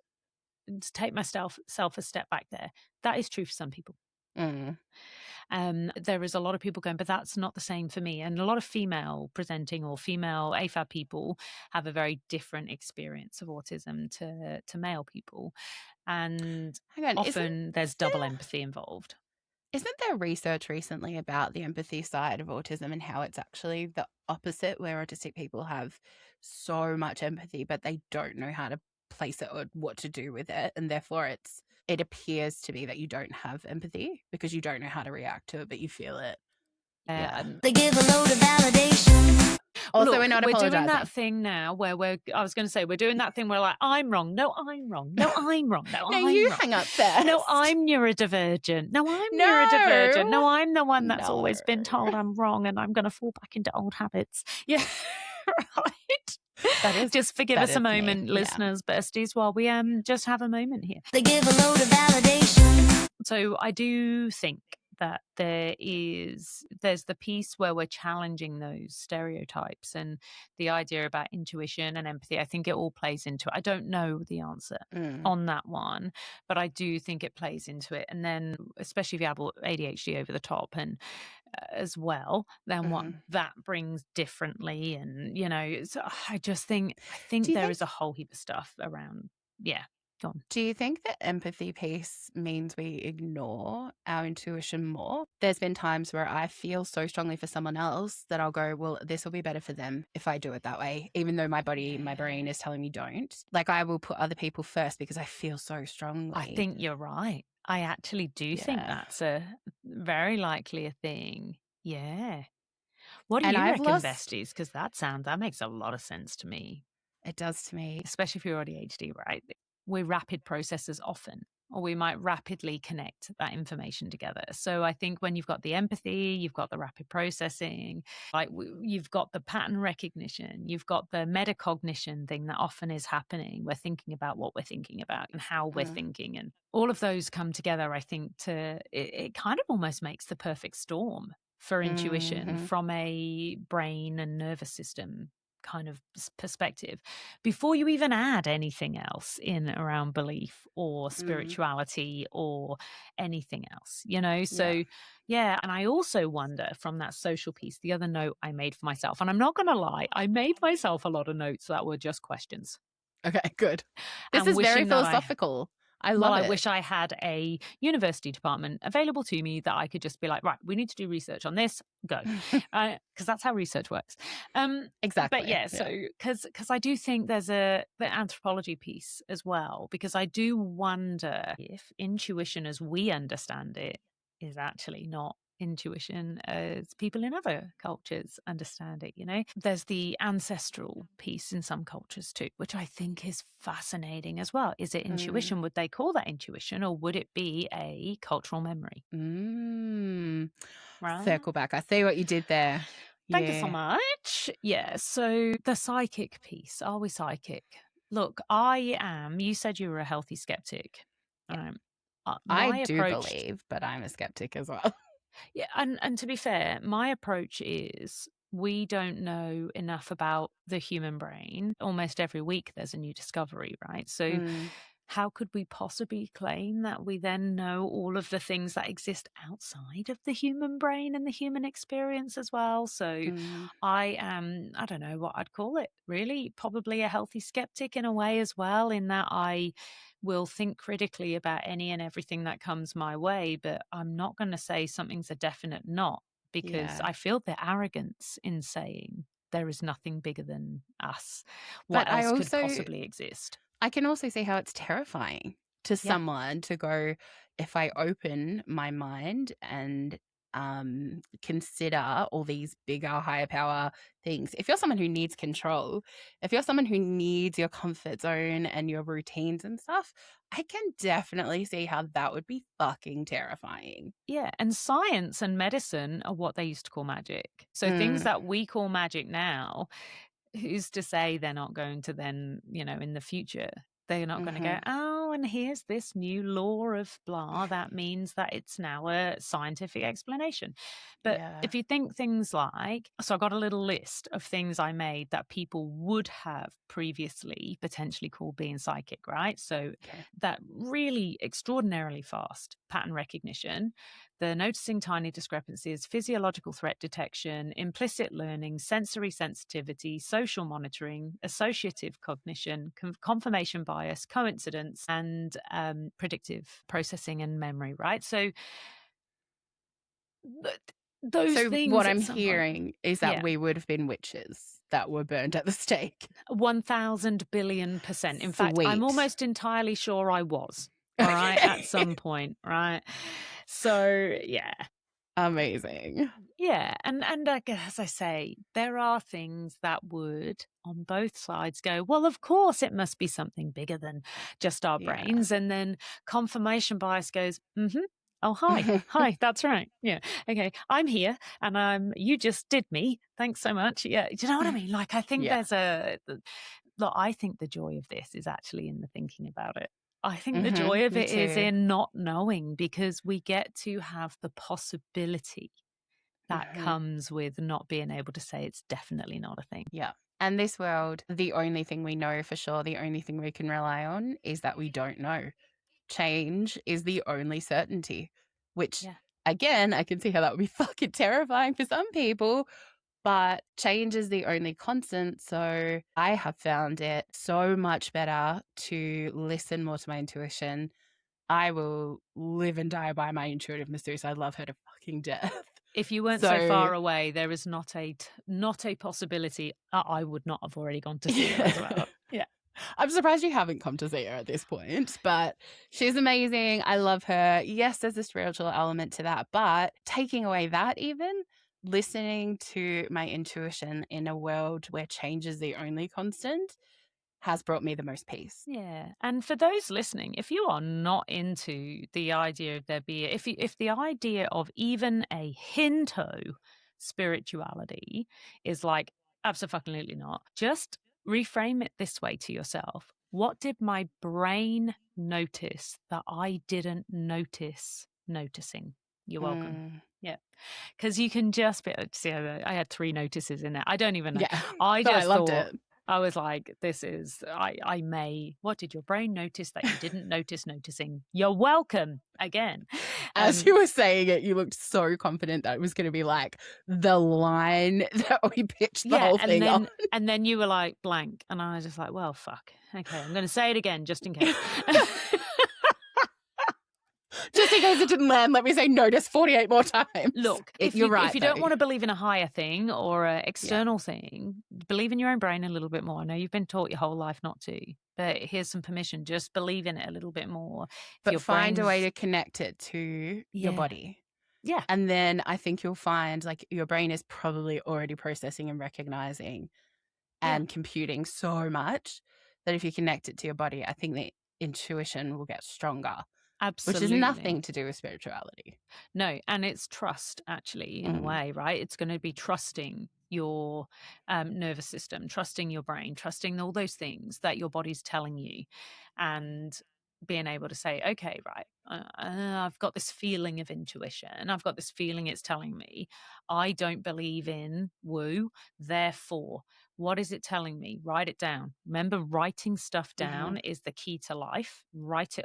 take myself a step back there. That is true for some people. There is a lot of people going, but that's not the same for me. And a lot of female presenting or female AFAB people have a very different experience of autism to male people. And often there's double empathy involved. Isn't there research recently about the empathy side of autism and how it's actually the opposite, where autistic people have so much empathy, but they don't know how to place it or what to do with it. And therefore it appears to be that you don't have empathy because you don't know how to react to it, but you feel it. They give a load of validation. Also, look, we're not we're apologizing. doing that thing now where we're doing that thing where like, I'm wrong. No, I'm wrong. No, I'm wrong. No, No, I'm you wrong. hang up first. No, I'm neurodivergent. No, I'm neurodivergent. No, I'm the one that's always been told I'm wrong and I'm going to fall back into old habits. Yeah, right. Just forgive us a moment, listeners, besties, while we just have a moment here. They give a load of validation. So I do think that there's the piece where we're challenging those stereotypes and the idea about intuition and empathy. I think it all plays into it. I don't know the answer on that one, but I do think it plays into it. And then especially if you have ADHD over the top and as well, then what that brings differently. And, so I think there is a whole heap of stuff around. Yeah. Do you think the empathy piece means we ignore our intuition more? There's been times where I feel so strongly for someone else that I'll go, well, this will be better for them if I do it that way, even though my brain is telling me don't. Like, I will put other people first because I feel so strongly. I think you're right. I actually do think that's a very likely a thing. Yeah. What do you reckon, besties? Because that makes a lot of sense to me. It does to me. Especially if you're ADHD, right? We're rapid processors often or we might rapidly connect that information together. So I think when you've got the empathy, you've got the rapid processing, like you've got the pattern recognition, you've got the metacognition thing that often is happening. We're thinking about what we're thinking about and how we're thinking, and all of those come together, I think, it kind of almost makes the perfect storm for intuition from a brain and nervous system kind of perspective, before you even add anything else in around belief or spirituality or anything else, you know? So yeah. And I also wonder from that social piece, the other note I made for myself, and I'm not going to lie, I made myself a lot of notes that were just questions. Okay, good. This is very philosophical. I love it. I wish I had a university department available to me that I could just be like, right, we need to do research on this, go. Because that's how research works. Exactly. But yeah, so because I do think there's the anthropology piece as well, because I do wonder if intuition as we understand it is actually not intuition as people in other cultures understand it, you know. There's the ancestral piece in some cultures too, which I think is fascinating as well. Is it intuition? Would they call that intuition, or would it be a cultural memory? Right. Circle back. I see what you did there. Thank you so much. Yeah, so the psychic piece. Are we psychic? Look, I am. You said you were a healthy skeptic. I do believe, but I'm a skeptic as well. Yeah, and to be fair, my approach is we don't know enough about the human brain. Almost every week there's a new discovery, right? So how could we possibly claim that we then know all of the things that exist outside of the human brain and the human experience as well? So I am, I don't know what I'd call it, really, probably a healthy skeptic in a way as well, in that I will think critically about any and everything that comes my way, but I'm not going to say something's a definite not, because I feel the arrogance in saying there is nothing bigger than us. What else could possibly exist? I can also see how it's terrifying to someone to go, if I open my mind and consider all these bigger, higher power things. If you're someone who needs control, if you're someone who needs your comfort zone and your routines and stuff, I can definitely see how that would be fucking terrifying. Yeah, and science and medicine are what they used to call magic. So things that we call magic now, who's to say they're not going to then, you know, in the future, they're not going to go, oh, and here's this new law of blah. That means that it's now a scientific explanation. But if you think things like, so I got a little list of things I made that people would have previously potentially called being psychic, right? So that really extraordinarily fast pattern recognition, the noticing tiny discrepancies, physiological threat detection, implicit learning, sensory sensitivity, social monitoring, associative cognition, confirmation bias, coincidence, and predictive processing and memory, right? So those things. What I'm hearing is that we would have been witches that were burned at the stake. 1,000 billion%. In fact, I'm almost entirely sure I was. All right, at some point, right? So, yeah. Amazing. Yeah, and as I say, there are things that would, on both sides, go, well, of course it must be something bigger than just our brains. And then confirmation bias goes, oh, hi, that's right. Yeah, okay, I'm here, and you just did me. Thanks so much. Yeah, do you know what I mean? Like, I think look, I think the joy of this is actually in the thinking about it. I think the joy of it is in not knowing, because we get to have the possibility that comes with not being able to say it's definitely not a thing. Yeah. And this world, the only thing we know for sure, the only thing we can rely on is that we don't know. Change is the only certainty, which again, I can see how that would be fucking terrifying for some people. But change is the only constant. So I have found it so much better to listen more to my intuition. I will live and die by my intuitive masseuse. I love her to fucking death. If you weren't so far away, there is not a possibility I would not have already gone to see her as well. Yeah. I'm surprised you haven't come to see her at this point, but she's amazing. I love her. Yes, there's a spiritual element to that, but taking away that, even listening to my intuition in a world where change is the only constant has brought me the most peace. Yeah. And for those listening, if you are not into the idea of there be, if the idea of even a hint of spirituality is like, absolutely not, just reframe it this way to yourself. What did my brain notice that I didn't notice noticing? You're welcome. Yeah. Because you can just be, see, I had 3 notices in there. I don't even know. Yeah. I just I loved thought, it. I was like, this is, what did your brain notice that you didn't notice noticing? You're welcome again. As you were saying it, you looked so confident that it was going to be like the line that we pitched the whole thing on. And then you were like blank. And I was just like, well, fuck. Okay, I'm going to say it again just in case. Just in case it didn't land, let me say notice 48 more times. Look, you're right, if you don't want to believe in a higher thing or an external thing, believe in your own brain a little bit more. I know you've been taught your whole life not to, but here's some permission. Just believe in it a little bit more. But find a way to connect it to your body. Yeah. And then I think you'll find like your brain is probably already processing and recognizing and computing so much that if you connect it to your body, I think the intuition will get stronger. Absolutely. Which is nothing to do with spirituality. No, and it's trust, actually, in a way, right? It's going to be trusting your nervous system, trusting your brain, trusting all those things that your body's telling you, and being able to say, okay, right, I've got this feeling of intuition. I've got this feeling it's telling me I don't believe in woo. Therefore, what is it telling me? Write it down. Remember, writing stuff down is the key to life. Write it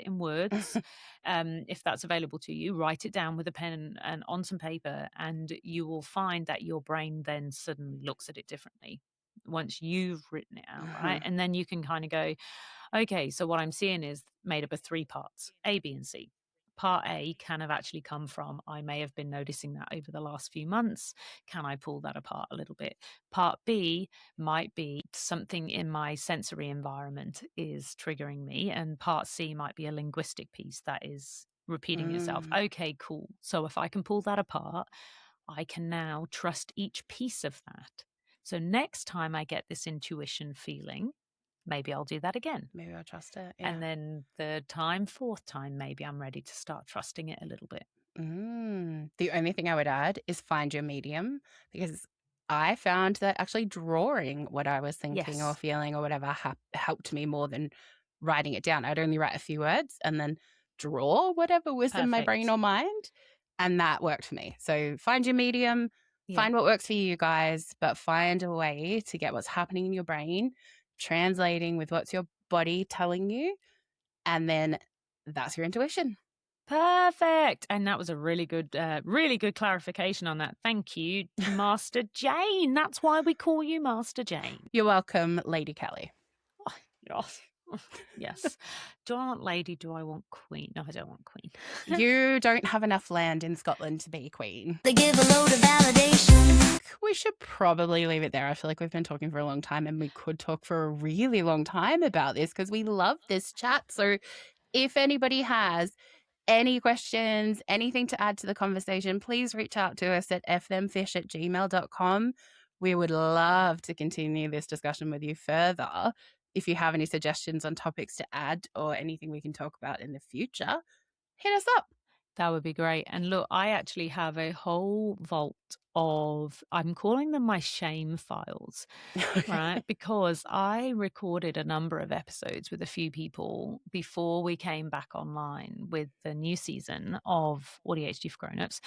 in words. If that's available to you, write it down with a pen and on some paper, and you will find that your brain then suddenly looks at it differently once you've written it out, right? And then you can kind of go, okay, so what I'm seeing is made up of 3 parts, A, B, and C. Part A can have actually come from, I may have been noticing that over the last few months. Can I pull that apart a little bit? Part B might be something in my sensory environment is triggering me. And part C might be a linguistic piece that is repeating itself. Okay, cool. So if I can pull that apart, I can now trust each piece of that. So next time I get this intuition feeling, maybe I'll do that again. Maybe I'll trust it. Yeah. And then 3rd time, 4th time, maybe I'm ready to start trusting it a little bit. The only thing I would add is find your medium, because I found that actually drawing what I was thinking or feeling or whatever helped me more than writing it down. I'd only write a few words and then draw whatever was in my brain or mind. And that worked for me. So find your medium, find what works for you guys, but find a way to get what's happening in your brain translating with what's your body telling you, and then that's your intuition. Perfect. And that was a really good clarification on that. Thank you, Master Jayne. That's why we call you Master Jayne. You're welcome, Lady Callie. Oh, yes. Do I want lady? Do I want queen? No, I don't want queen. You don't have enough land in Scotland to be queen. They give a load of validation. We should probably leave it there. I feel like we've been talking for a long time, and we could talk for a really long time about this because we love this chat. So if anybody has any questions, anything to add to the conversation, please reach out to us at fthemfish@gmail.com. We would love to continue this discussion with you further. If you have any suggestions on topics to add or anything we can talk about in the future, hit us up. That would be great. And look, I actually have a whole vault of, I'm calling them my shame files, right? Because I recorded a number of episodes with a few people before we came back online with the new season of AuDHD for Grownups.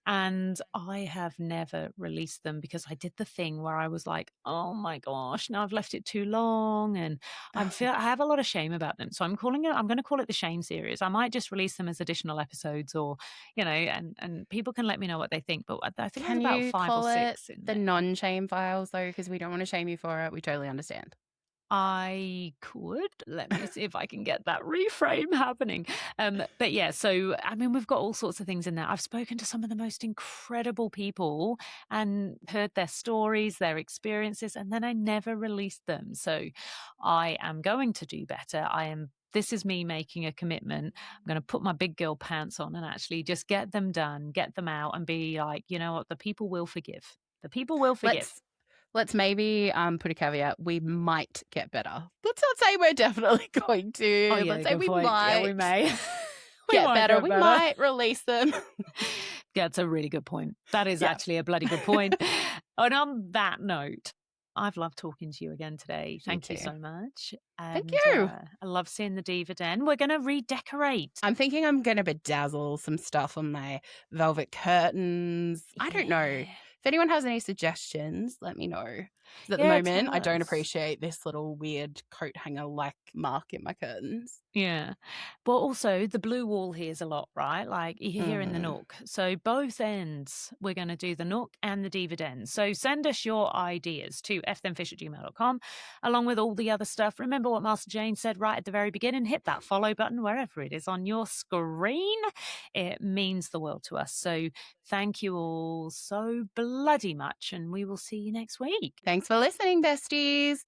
And I have never released them because I did the thing where I was like, oh my gosh, now I've left it too long. And I have a lot of shame about them. So I'm going to call it the shame series. I might just release them as additional episodes, or, you know, and people can let me know what they think. But I think there's about 5 or 6 in the non-shame files though, because we don't want to shame you for it. We totally understand. I could. Let me see if I can get that reframe happening. But yeah, so I mean, we've got all sorts of things in there. I've spoken to some of the most incredible people and heard their stories, their experiences, and then I never released them. So I am going to do better. This is me making a commitment. I'm going to put my big girl pants on and actually just get them done, get them out, and be like, you know what, the people will forgive. The people will forgive. Let's maybe put a caveat. We might get better. Let's not say we're definitely going to. Oh, yeah, Let's say good we point. might. Yeah, we may. Get better. We might release them. That's a really good point. That is actually a bloody good point. And on that note, I've loved talking to you again today. Thank you so much. Thank you. I love seeing the diva den. We're going to redecorate. I'm thinking I'm going to bedazzle some stuff on my velvet curtains. I don't know. If anyone has any suggestions, let me know. 'Cause at the moment, I don't appreciate this little weird coat hanger-like mark in my curtains. Yeah. But also, the blue wall here is a lot, right? Like you're here in the nook. So both ends, we're going to do the nook and the diva den. So send us your ideas to fthemfish@gmail.com, along with all the other stuff. Remember what Master Jayne said right at the very beginning. Hit that follow button wherever it is on your screen. It means the world to us. So thank you all so bloody much, and we will see you next week. Thanks for listening, besties.